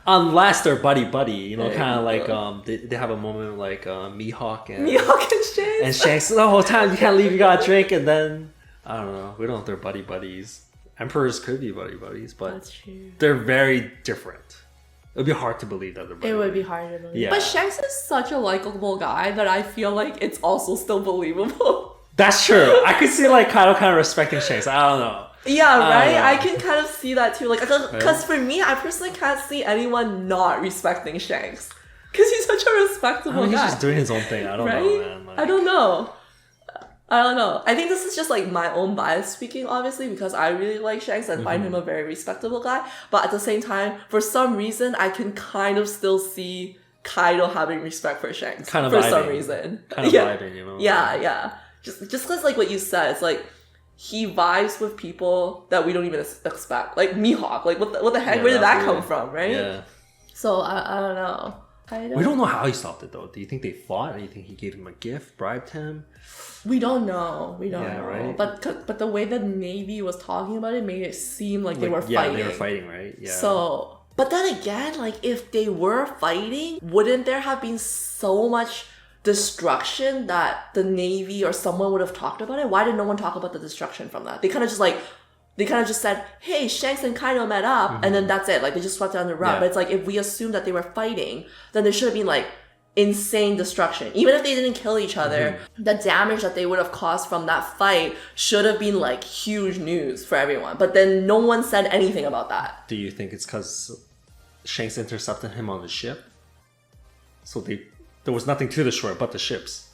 Unless they're buddy, you know, There kind of you like they have a moment like Mihawk and Mihawk and Shanks. and Shanks the whole time you can't leave, you gotta drink, and then I don't know, we don't know if they're buddies. Emperors could be buddies, but That's true. they're very different. It would be hard to believe that they're buddy. It would be hard to believe. Yeah. But Shanks is such a likable guy that I feel like it's also still believable. That's true. I could see like Kaido kind of respecting Shanks. I don't know. Yeah, right? know. I can kind of see that too. Like, because for me, I personally can't see anyone not respecting Shanks. Because he's such a respectable I mean, he's guy. just doing his own thing. I don't right? know, man. Like, I don't know. I think this is just like my own bias speaking, obviously, because I really like Shanks and find him a very respectable guy. But at the same time, for some reason, I can kind of still see Kaido having respect for Shanks. Kind of for vibing. some reason. Kind of yeah. vibing, you know? Yeah. Just because, like what you said, it's like he vibes with people that we don't even expect. Like Mihawk. Like what the heck? Yeah, Where did that that's come weird. from, right? Yeah. So I don't know. Kaido? We don't know how he stopped it though. Do you think they fought? Do you think he gave him a gift, bribed him? We don't know. We don't Yeah, know. right? But the way the Navy was talking about it made it seem like they were Yeah, fighting. they were fighting, right? Yeah. So, but then again, like if they were fighting, wouldn't there have been so much destruction that the Navy or someone would have talked about it? Why did no one talk about the destruction from that? They kind of just said, hey, Shanks and Kaido met up, and then that's it. Like they just swept it under the rug. Yeah. But it's like if we assume that they were fighting, then there should have been like insane destruction. Even if they didn't kill each other, the damage that they would have caused from that fight should have been like huge news for everyone. But then no one said anything about that. Do you think it's because Shanks intercepted him on the ship? So there was nothing to destroy but the ships.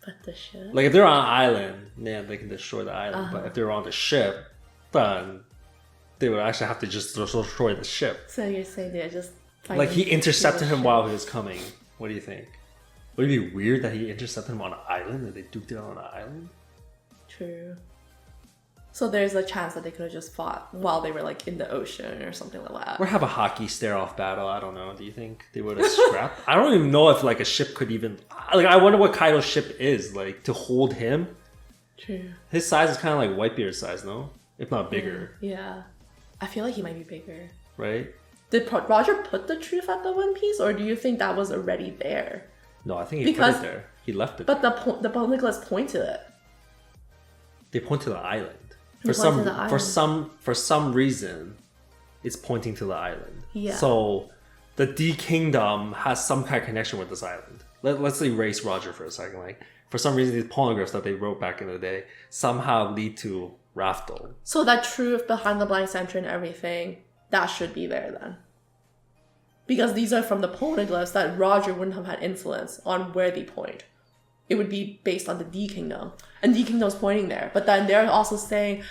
But the shit. Like if they're on an island, yeah, they can destroy the island. But if they're on the ship, then they would actually have to just destroy the ship. So you're saying they're just fighting Like he intercepted the him ship. while he was coming. What do you think? Would it be weird that he intercepted him on an island and they duked it on an island? True. So there's a chance that they could have just fought while they were like in the ocean or something like that. Or have a hockey stare-off battle, I don't know. Do you think they would have scrapped? I don't even know if like a ship could even... Like I wonder what Kaido's ship is, like to hold him. True. His size is kind of like Whitebeard's size, no? If not bigger, Yeah. I feel like he might be bigger. right? Did Roger put the truth at the One Piece, or do you think that was already there? No, I think he Because- put it there. He left it. But the Poneglyphs point to it. They point to the island. They point to the island. For some reason, it's pointing to the island. Yeah. So the D Kingdom has some kind of connection with this island. Let's erase Roger for a second. Like for some reason, these poneglyphs that they wrote back in the day somehow lead to Raftel. So that truth behind the blank center and everything, that should be there then. Because these are from the poneglyphs that Roger wouldn't have had influence on where they point. It would be based on the D Kingdom. And D Kingdom's pointing there. But then they're also saying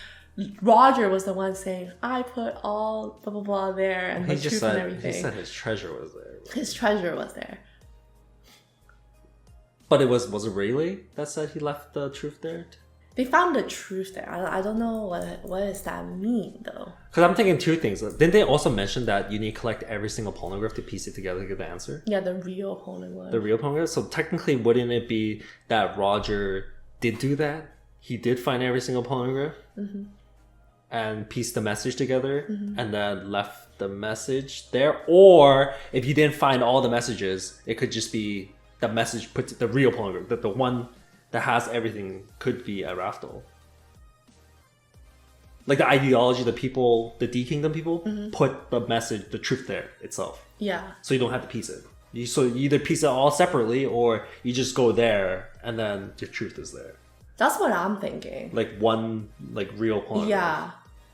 Roger was the one saying, I put all blah blah blah there and the truth and everything. He said his treasure was there. His treasure was there. But it was it Rayleigh that said he left the truth there? They found the truth there. I don't know what does that mean though. Because I'm thinking two things. Didn't they also mention that you need to collect every single poneglyph to piece it together to get the answer? Yeah, the real poneglyph. The real poneglyph? So technically, wouldn't it be that Roger did do that? He did find every single poneglyph and pieced the message together and then left the message there? Or if you didn't find all the messages, it could just be the message put the real poneglyph, that the one that has everything could be a Raftel. Like the ideology, the people, the D Kingdom people put the message, the truth there itself. Yeah. So you don't have to piece it. So you either piece it all separately or you just go there and then the truth is there. That's what I'm thinking. Like one like real poneglyph. Yeah.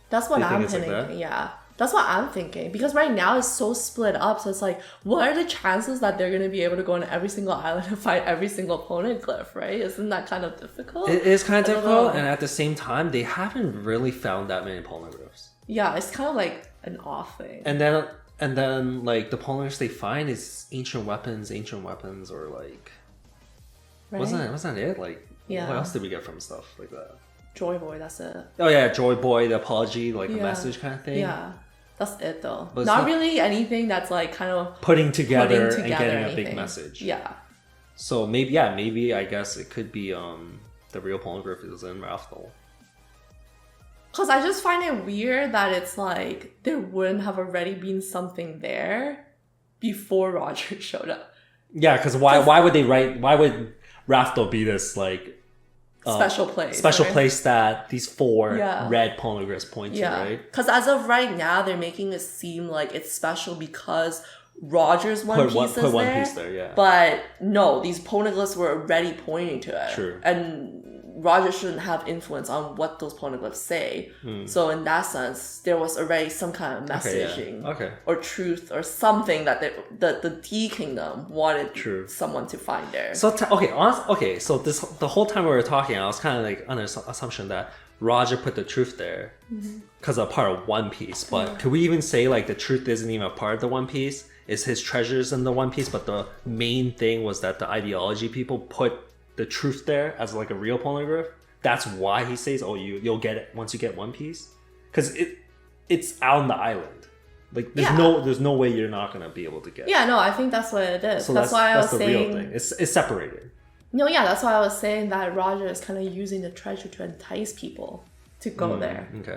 That's what You think I'm it's like thinking. that? Yeah. That's what I'm thinking. Because right now it's so split up. So it's like, what are the chances that they're going to be able to go on every single island and find every single poneglyph, right? Isn't that kind of difficult? It is kind of I don't difficult, know. and at the same time, they haven't really found that many poneglyphs. Yeah, it's kind of like an off thing. And then like the poneglyphs they find is ancient weapons, or like Right? wasn't it? Like Yeah. what else did we get from stuff like that? Joy Boy, that's it. Oh yeah, Joy Boy, the apology, like a Yeah. message kind of thing. Yeah, that's it though. But it's Not not- really anything that's like kind of Putting together and together getting a anything. big message. Yeah. So maybe I guess it could be the real poneglyph is in Raftel. Because I just find it weird that it's like there wouldn't have already been something there before Roger showed up. Yeah, because why would Raftel be this like Special place. special right? place that these 4 Yeah. red poneglyphs point to, Yeah. right? Because as of right now, they're making it seem like it's special because Roger's One Piece is One there. Piece there, yeah. But no, these poneglyphs were already pointing to it. True. And Roger shouldn't have influence on what those poneglyphs say. So in that sense, there was already some kind of messaging Okay. or truth or something that the D Kingdom wanted True. someone to find there. So so the whole time we were talking, I was kind of like under assumption that Roger put the truth there because of part of One Piece. But could we even say like the truth isn't even a part of the One Piece? It's his treasures in the One Piece, but the main thing was that the ideology people put the truth there as like a real poneglyph. That's why he says, "Oh, you'll get it once you get One Piece," because it's out on the island. Like there's no way you're not gonna be able to get. Yeah, no, I think that's what it is. So that's why I was the saying. real thing. It's separated. No, yeah, that's why I was saying that Roger is kind of using the treasure to entice people to go there. okay.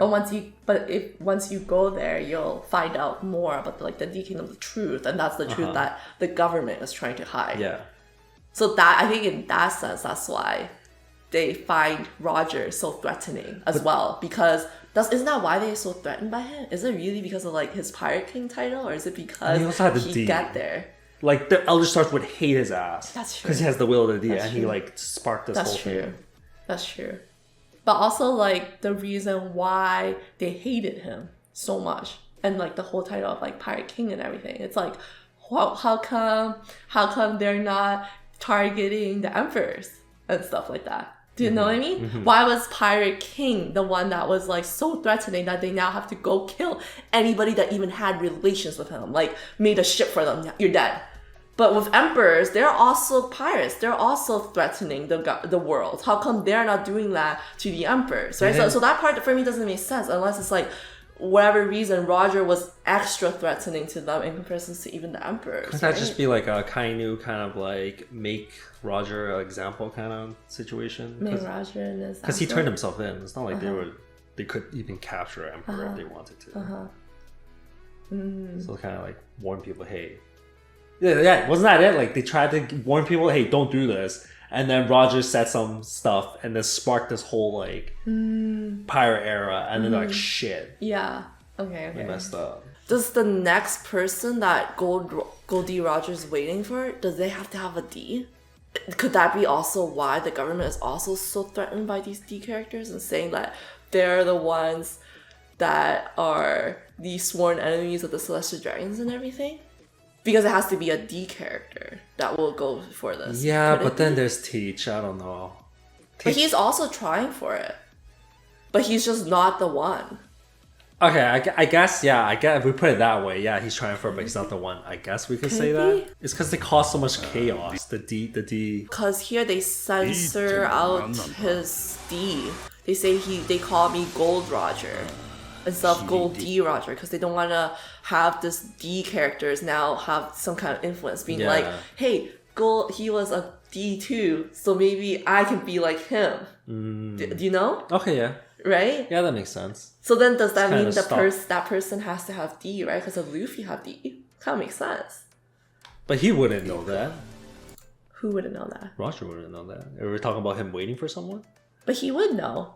But once you go there, you'll find out more about the D Kingdom, the truth, and that's the truth that the government is trying to hide. Yeah. So that I think in that sense, that's why they find Roger so threatening as well. Because isn't that why they're so threatened by him? Is it really because of like his Pirate King title, or is it because He also had the he D. got there? Like the Elder Stars would hate his ass. That's true. Because he has the will of the D, That's and he true. like sparked this That's whole true. thing. That's true. But also like the reason why they hated him so much, and like the whole title of like Pirate King and everything. It's like, how come they're not targeting the emperors and stuff like that? Do you know what I mean? Why was Pirate King the one that was like so threatening that they now have to go kill anybody that even had relations with him? Like made a ship for them. You're dead. But with emperors, they're also pirates. They're also threatening the world. How come they're not doing that to the emperors, right? So that part for me doesn't make sense unless it's like whatever reason Roger was extra threatening to them in comparison to even the emperors. Could that just be like a Kainu kind of like make Roger an example kind of situation? Make Roger in this Because he turned himself in. It's not like they could even capture an emperor if they wanted to. So kind of like warn people, hey. Yeah, wasn't that it? Like they tried to warn people, hey, don't do this. And then Roger said some stuff and then sparked this whole like pirate era. And then they're like, shit, Yeah. Okay. we messed up. Does the next person that Goldie Roger's waiting for, does they have to have a D? Could that be also why the government is also so threatened by these D characters and saying that they're the ones that are the sworn enemies of the Celestial Dragons and everything? Because it has to be a D character that will go for this. Yeah, Could it but then be? there's Teach. I don't know. But he's also trying for it. But he's just not the one. Okay, I guess, yeah, I guess if we put it that way, yeah, he's trying for it, but he's not the one. I guess we could say it that. be? It's because they cause so much chaos. The D. Because here they censor out his D. They say they call me Gold Roger instead of Gold D Roger because they don't want to have this D characters now have some kind of influence being Yeah. like, hey, Gold, he was a D too, so maybe I can be like him. Do you know? Okay, yeah. Right? Yeah, that makes sense. So then does that mean kinda that person has to have D, right? Because if Luffy have D, kind of makes sense. But he wouldn't know that. Who wouldn't know that? Roger wouldn't know that. Are we talking about him waiting for someone? But he would know.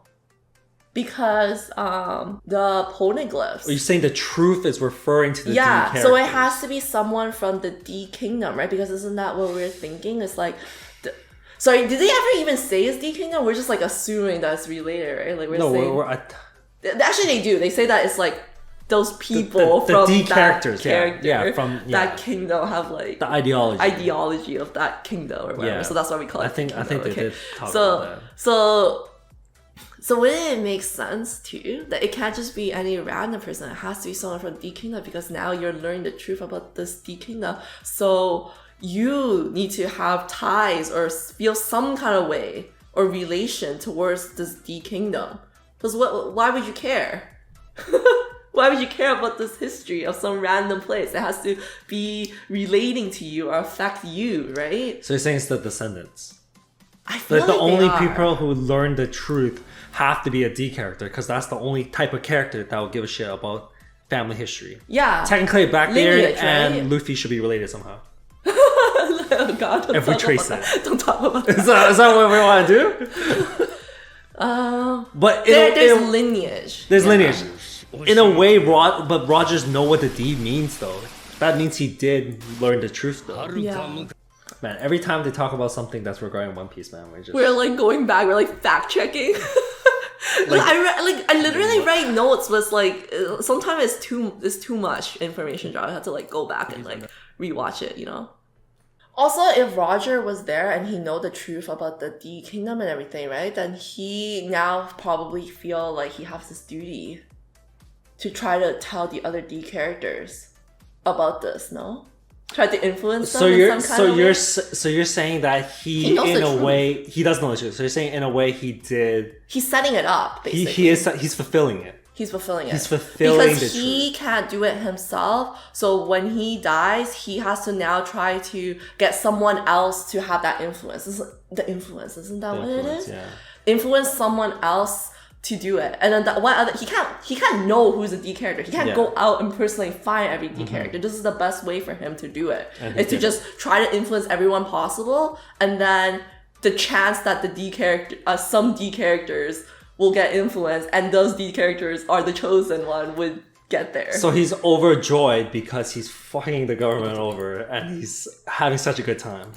Because the poneglyphs. Are you saying the truth is referring to the D characters? So it has to be someone from the D Kingdom, right? Because isn't that what we're thinking? It's like, sorry, did they ever even say it's D Kingdom? We're just like assuming that it's related, right? Like we're No, saying. we're Actually, they do. They say that it's like those people the from D that characters, character, yeah, from that kingdom have like the ideology of that kingdom or whatever. Yeah. So that's why we call it. I think kingdom, they okay? did talk about that. So wouldn't it make sense too that it can't just be any random person? It has to be someone from D Kingdom because now you're learning the truth about this D Kingdom. So you need to have ties or feel some kind of way or relation towards this D Kingdom. Because why would you care? Why would you care about this history of some random place? It has to be relating to you or affect you, right? So you're saying it's the descendants. I feel Like the they only are. people who learn the truth have to be a D character because that's the only type of character that will give a shit about family history. Yeah. Technically, Blackbeard Lineage, and right? Luffy should be related somehow. Oh God, don't If we talk trace about it. that. Don't talk about that. Is that what we want to do? But There's lineage. There's Yeah. lineage. In a way, but Rogers know what the D means though. That means he did learn the truth though. Yeah. Man, every time they talk about something that's regarding One Piece, man, We're like going back. We're like fact checking. I literally write notes. Was like sometimes it's too much information. I have to like go back and like rewatch it. You know. Also, if Roger was there and he know the truth about the D Kingdom and everything, right? Then he now probably feel like he has this duty to try to tell the other D characters about this. No. Try to influence them in some kind of way. So you're saying that He knows in the a truth. way he does know the truth. So you're saying in a way he did. He's setting it up. Basically, He's fulfilling it. He's fulfilling it. He's fulfilling because the he can't do it himself. So when he dies, he has to now try to get someone else to have that influence. The influence, isn't that what it is? Yeah. Influence someone else to do it, and then he can't know who's a D character. He can't Yeah. go out and personally find every D character. This is the best way for him to do it. And he Is to did. just try to influence everyone possible, and then the chance that the D character, some D characters will get influenced, and those D characters are the chosen one would get there. So he's overjoyed because he's fucking the government over and he's having such a good time.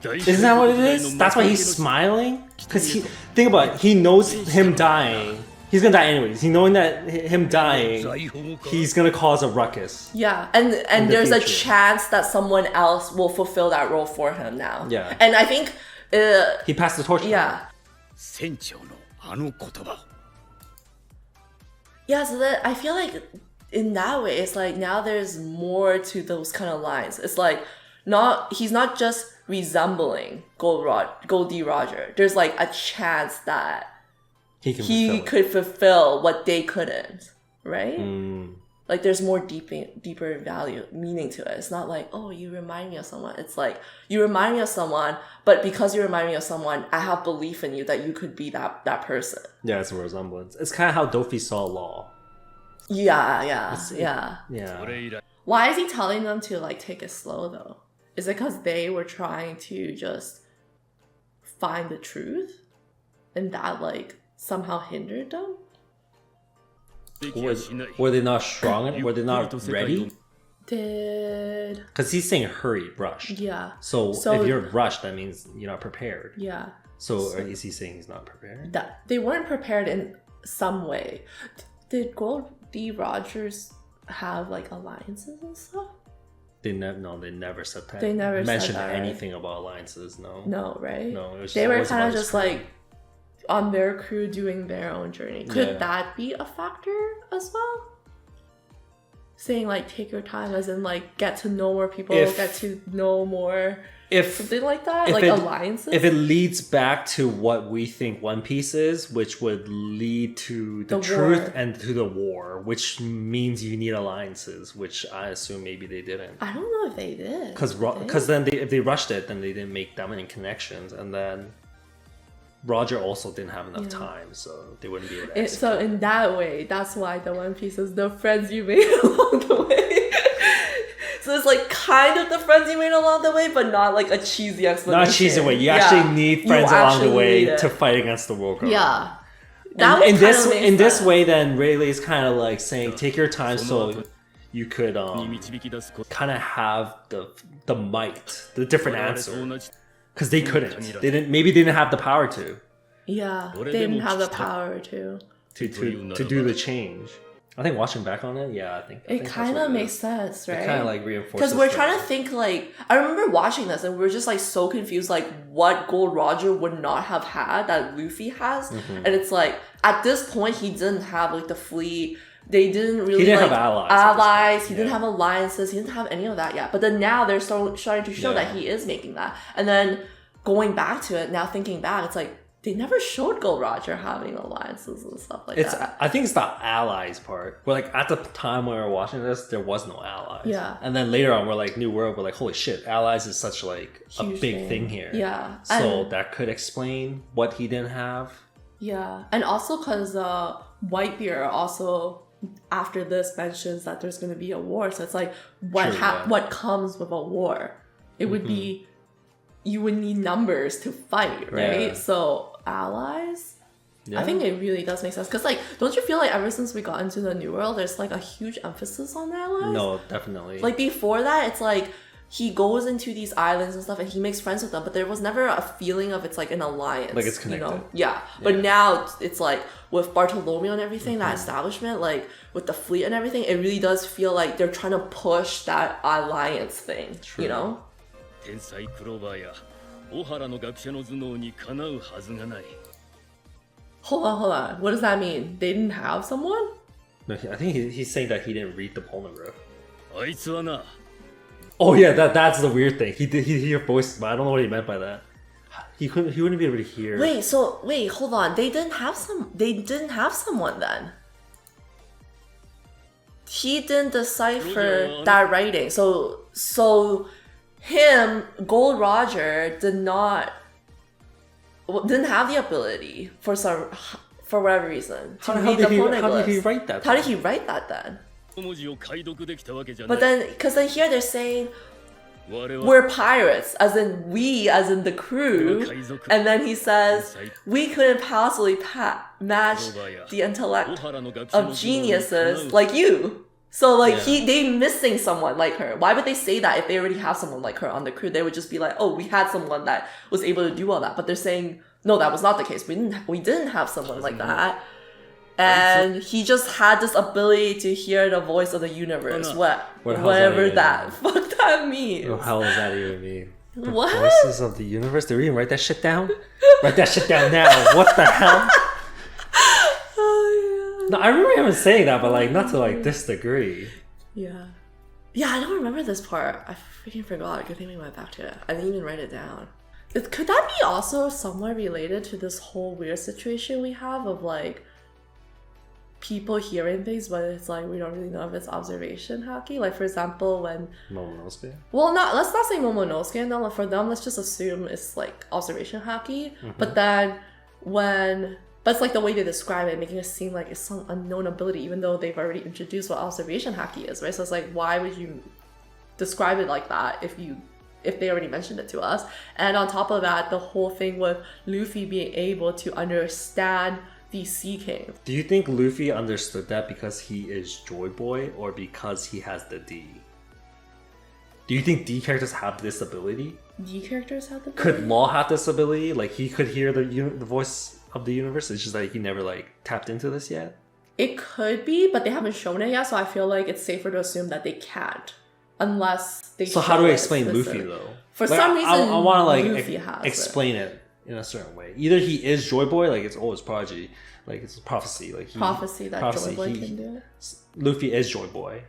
Isn't that what it is? That's why he's smiling? Because think about it, he knows him dying. He's gonna die anyways. He knowing that him dying, he's gonna cause a ruckus. Yeah, and the there's a future. chance that someone else will fulfill that role for him now. Yeah. And I think, He passed the torch. yeah. 船長のあの言葉 Yeah, so that I feel like in that way, it's like now there's more to those kind of lines. It's like he's not just resembling Goldie Roger. There's like a chance that He can he fulfill it. could fulfill what they couldn't, right? Mm. Like there's more deeper value, meaning to it. It's not like, oh, you remind me of someone. It's like, you remind me of someone, but because you remind me of someone, I have belief in you that you could be that person. Yeah, it's a resemblance. It's kind of how Dofi saw Law. Yeah. Yeah. それ以来 Why is he telling them to like take it slow though? Is it because they were trying to just find the truth? And that like somehow hindered them? 敵はしない Were they not strong enough? Were they not ready? Did... Because he's saying hurry, rush. Yeah. So if you're rushed, that means you're not prepared. Yeah. So is he saying he's not prepared? That they weren't prepared in some way. Did Goldie Rogers have like alliances and stuff? They never said that. They never said mentioned that, right? anything about alliances. No. No, right? No, it was They just were always kind about of his just crew. like on their crew doing their own journey. Could Yeah. that be a factor as well? Saying like take your time, as in like get to know more people, get to know more, something like that, like alliances. If it leads back to what we think One Piece is, which would lead to the truth war. and to the war, which means you need alliances, which I assume maybe they didn't. I don't know if they did. Because then if they rushed it, then they didn't make that many connections, and then Roger also didn't have enough time, so they wouldn't be able to. So in that way, that's why the One Piece is the friends you made along the way. So it's like kind of the friends you made along the way, but not like a cheesy explanation. Not cheesy way. You actually need friends along the way need it. to fight against the world government. Yeah. And would in kinda this make in this sense. way, then Rayleigh's kind of like saying, take your time, so you could に導き出すこと kind of have the might, the different 我々と answer, 同じ because they couldn't. They didn't have the power to Yeah, they didn't have the power to. do the change. I think watching back on it, yeah, I think It that's kind what of it makes is. sense, right? It kind of like reinforces. Because we're trying to that. think like, I remember watching this and we are just like so confused, like what Gold Roger would not have had that Luffy has. And it's like, at this point, he didn't have like the fleet. They didn't really He didn't like have allies. He didn't Yeah. have alliances. He didn't have any of that yet. But then now they're starting to show that he is making that. And then going back to it, now thinking back, it's like, they never showed Gold Roger having alliances and stuff like that. I think it's the allies part. We're like, at the time when we were watching this, there was no allies. Yeah. And then later on, we're like, New World, we're like, holy shit, allies is such like a Huge big thing here. Yeah. So And- that could explain what he didn't have. Yeah, and also because Whitebeard also after this mentions that there's going to be a war, so it's like what True, yeah. what comes with a war? It would be you would need numbers to fight, right? Yeah. So allies. Yeah. I think it really does make sense because, like, don't you feel like ever since we got into the New World, there's like a huge emphasis on allies? No, definitely. Like before that, it's like he goes into these islands and stuff and he makes friends with them, but there was never a feeling of it's like an alliance. Like it's connected. You know? Yeah. But now it's like with Bartolomeo and everything, that establishment, like with the fleet and everything, it really does feel like they're trying to push that alliance thing. True. You know? 天才クローバーや小原の学者の頭脳にかなうはずがない。 Hold on. What does that mean? They didn't have someone? No, I think he's saying that he didn't read the Poneglyph. あいつはな、 Oh yeah, that's the weird thing. He hear voices, but I don't know what he meant by that. He wouldn't be able to hear. Wait, hold on. They didn't have someone then. He didn't decipher that writing. So him, Gold Roger, didn't have the ability for whatever reason to How read did the he poneglyphs. write that? How did he write that then? 文字を解読できたわけじゃない。 But then, because then here they're saying 我々 we're pirates, as in we, as in the crew, and then he says we couldn't possibly match the intellect 小原の学者の頭脳 of に geniuses like you. So like Yeah. they missing someone like her. Why would they say that if they already have someone like her on the crew? They would just be like, oh, we had someone that was able to do all that. But they're saying no, that was not the case. We didn't have someone like that. And he just had this ability to hear the voice of the universe. What the hell does that Whatever even that fuck that means. What the hell does that even mean? The What? voices of the universe? Did we even write that shit down? Write that shit down now. What the hell? Oh, No, I remember him saying that, but like not to like this degree. yeah. Yeah, I don't remember this part. I freaking forgot. Good thing we went back to it. I didn't even write it down. Could that be also somewhat related to this whole weird situation we have of like people hearing things, but it's like we don't really know if it's observation haki? Like for example, when Momonosuke? let's not say Momonosuke. No, for them, let's just assume it's like observation haki. But then but it's like the way they describe it, making it seem like it's some unknown ability, even though they've already introduced what observation haki is, right? So it's like, why would you describe it like that if they already mentioned it to us? And on top of that, the whole thing with Luffy being able to understand these Sea Kings. Do you think Luffy understood that because he is Joy Boy or because he has the D? Do you think D characters have this ability? D characters have the Could Law have this ability? Like he could hear the voice of the universe? It's just that he never like tapped into this yet? It could be, but they haven't shown it yet, so I feel like it's safer to assume that they can't. Unless they So how show do we it explain Luffy specific. though? For Like, some reason, I want to like Luffy has explain it in a certain way. Either he is Joy Boy, like it's always prodigy, like it's a prophecy, like he, prophecy that Joy Boy he- can do. Luffy is Joy Boy.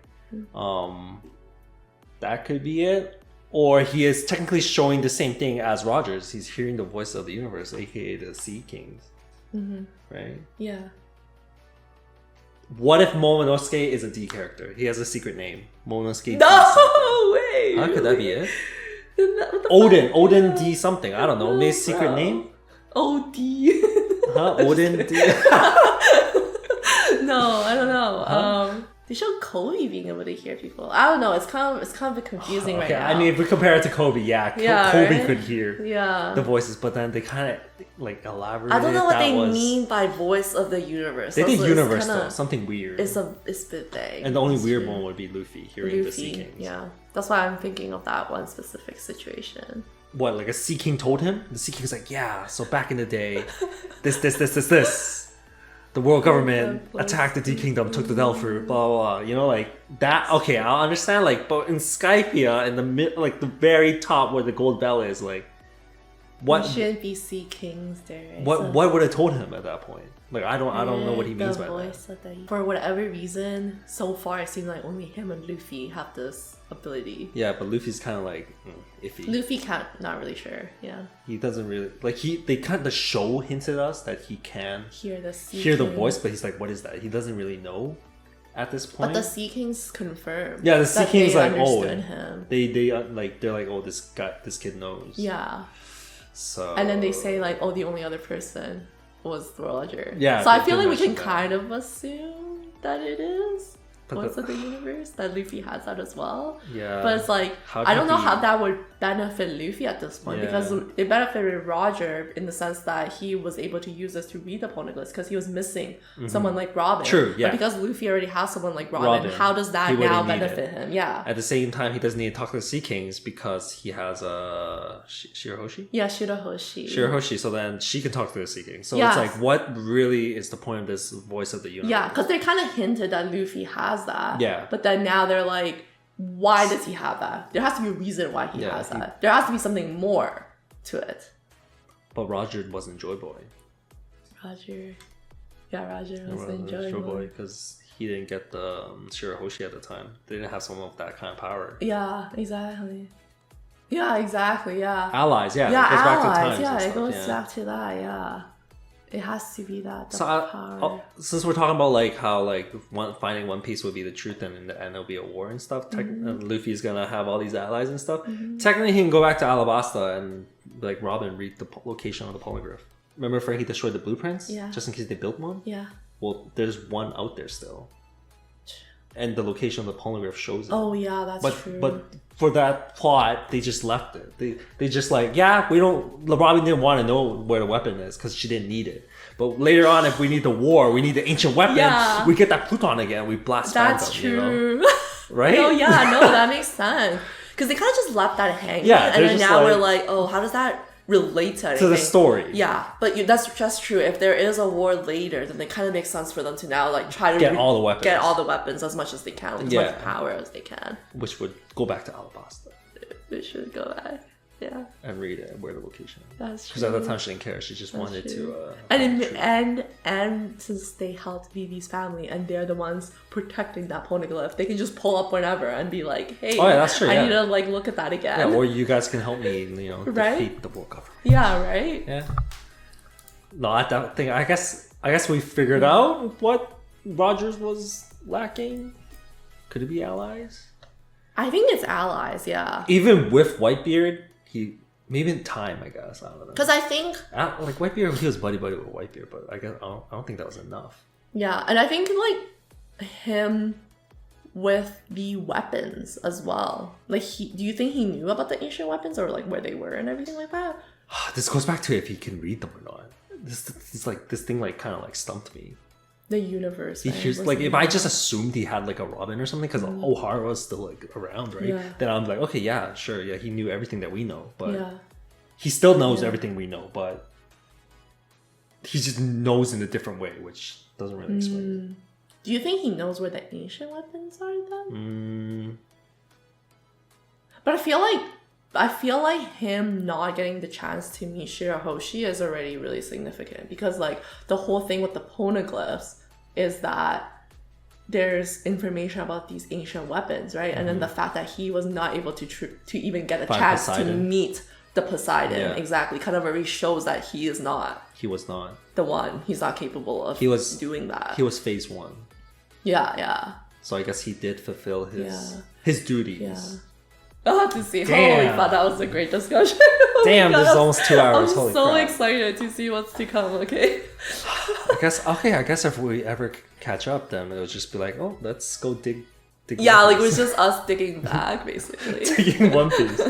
That could be it. Or he is technically showing the same thing as Rogers. He's hearing the voice of the universe, aka the Sea Kings. Right? Yeah. What if Momonosuke is a D character? He has a secret name. Momonosuke D. No way. How could that be it? What the Odin D something. I don't know. Maybe secret name? OD. Huh? Odin D. No, I don't know. They show Kobe being able to hear people. I don't know. It's kind of a bit confusing right Okay, now. I mean, if we compare it to Kobe, yeah, Yeah, Kobe right? could hear yeah. the voices, but then they kind of like elaborated. I don't know what that they was... mean by voice of the universe. They did So it's universe kinda- though, something weird. It's a bit vague. And the only It's weird true. one would be Luffy hearing the Sea Luffy, Kings. yeah. That's why I'm thinking of that one specific situation. What, like a Sea King told him? The Sea King's like, yeah, so back in the day, this. The the world government attacked the D Kingdom, took the Delphi, blah, blah, blah. You know, like that. Okay, I'll understand. Like, but in Skypia, in the like the very top where the gold bell is, like, what There shouldn't be sea kings there. Right? what would have told him at that point? Like, I don't know what he means by that. For whatever reason, so far it seems like only him and Luffy have this ability. Yeah, but Luffy's kind of like iffy. Luffy can't, not really sure. Yeah. He doesn't really like the show hinted us that he can Hear the sea hear the king. voice, but he's like, what is that? He doesn't really know at this point. But the Sea Kings confirmed. Yeah, the Sea that King's they like, oh, understood him. they're like, oh, this kid knows. Yeah. So And then they say like, oh, the only other person was Roger. Yeah, So I they feel did like we can mention that. kind of assume that it is But voice of the universe, that Luffy has that as well. Yeah. But it's like, How I don't did know he- how that would benefit Luffy at this point, Yeah. because it benefited Roger in the sense that he was able to use this to read the Poneglyphs because he was missing someone like Robin. True, yeah. But because Luffy already has someone like Robin, Robin, how does that he wouldn't now need benefit it. him? Yeah. At the same time, he doesn't need to talk to the Sea Kings because he has Shirahoshi. Yeah, Shirahoshi. Shirahoshi, so then she can talk to the Sea King. So Yes. it's like, what really is the point of this voice of the universe? Yeah, because they kind of hinted that Luffy has that. Yeah. But then now they're like, why does he have that? There has to be a reason why he Yeah, has that. There has to be something more to it. But Roger wasn't Joy Boy. Roger. Yeah, Roger was Joy enjoying Boy because he didn't get the Shirahoshi at the time. They didn't have someone with that kind of power. Yeah, exactly. Yeah, exactly, yeah. Allies, yeah. Yeah, it goes back to allies. times Yeah, and it stuff, goes yeah. back to that, yeah. It has to be that. The So power. since we're talking about like how like finding One Piece would be the truth and in the end it'll be a war and stuff, Mm-hmm. and Luffy's gonna have all these allies and stuff. Technically, he can go back to Alabasta and like Robin read the location of the poneglyph. Remember, if he destroyed the blueprints, Yeah. just in case they built one. Yeah. Well, there's one out there still, and the location of the poneglyph shows it. Oh, yeah, that's true. But for that plot, they just left it. They just like, yeah, we don't. Robin didn't want to know where the weapon is because she didn't need it. But later on, if we need the war, we need the ancient weapon. Yeah. We get that Pluton again. We blast. That's Phantom, you know? true. Right? Oh, yeah, no, that makes sense. Because they kind of just left that hanging. Yeah, and they're then just now like- we're like, oh, how does that relate to anything? To the story. Yeah, but that's just true. If there is a war later, then it kind of makes sense for them to now like try to Get all the weapons. get all the weapons as much as they can, like, as Yeah. much power as they can. Which would go back to Alabasta We should go back. Yeah, and read it where the location. that's true. Because at that time she didn't care. She just wanted true. to. And since they helped Vivi's family and they're the ones protecting that poneglyph, they can just pull up whenever and be like, "Hey, Oh, yeah, that's true, I yeah. need to like look at that again." Yeah, or you guys can help me, you know, Right? defeat the world government. Yeah, right. Yeah. No, I don't think. I guess we figured out what Rogers was lacking. Could it be allies? I think it's allies. Yeah, Even with Whitebeard, he maybe in time. I guess I don't know. because I think Like Whitebeard, he was buddy with Whitebeard, but I guess I don't think that was enough. yeah, and I think like him with the weapons as well. Like, do you think he knew about the ancient weapons or like where they were and everything like that? This goes back to if he can read them or not. This thing like kind of like stumped me. The universe. He right? hears, Was like the- if I just assumed he had like a Robin or something because O'Hara was still like around, right? Yeah. Then I'm like, okay, yeah, sure, yeah, he knew everything that we know, but yeah. he still knows everything we know, but he just knows in a different way, which doesn't really explain Do you think he knows where the ancient weapons are then? it. But I feel like him not getting the chance to meet Shirahoshi is already really significant because like the whole thing with the poneglyphs is that there's information about these ancient weapons, right? And then the fact that he was not able to even get a Find chance to Poseidon. meet the Poseidon, Yeah. exactly, kind of already shows that he is not He was not. the one. He's not capable of doing that. He was phase 1, yeah. so I guess he did fulfill his Yeah. his duties. Yeah. I'll have to see. Damn. Holy fuck, that was a great discussion. Oh my Damn, God, this is almost 2 hours. I'm Holy so crap. excited to see what's to come, okay? I guess if we ever catch up, then it'll just be like, oh, let's go dig. Yeah, One like it Piece. was just us digging back, basically. Digging One Piece.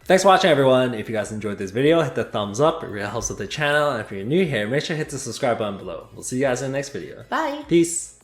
Thanks for watching, everyone. If you guys enjoyed this video, hit the thumbs up. It really helps with the channel. And if you're new here, make sure to hit the subscribe button below. We'll see you guys in the next video. Bye. Peace.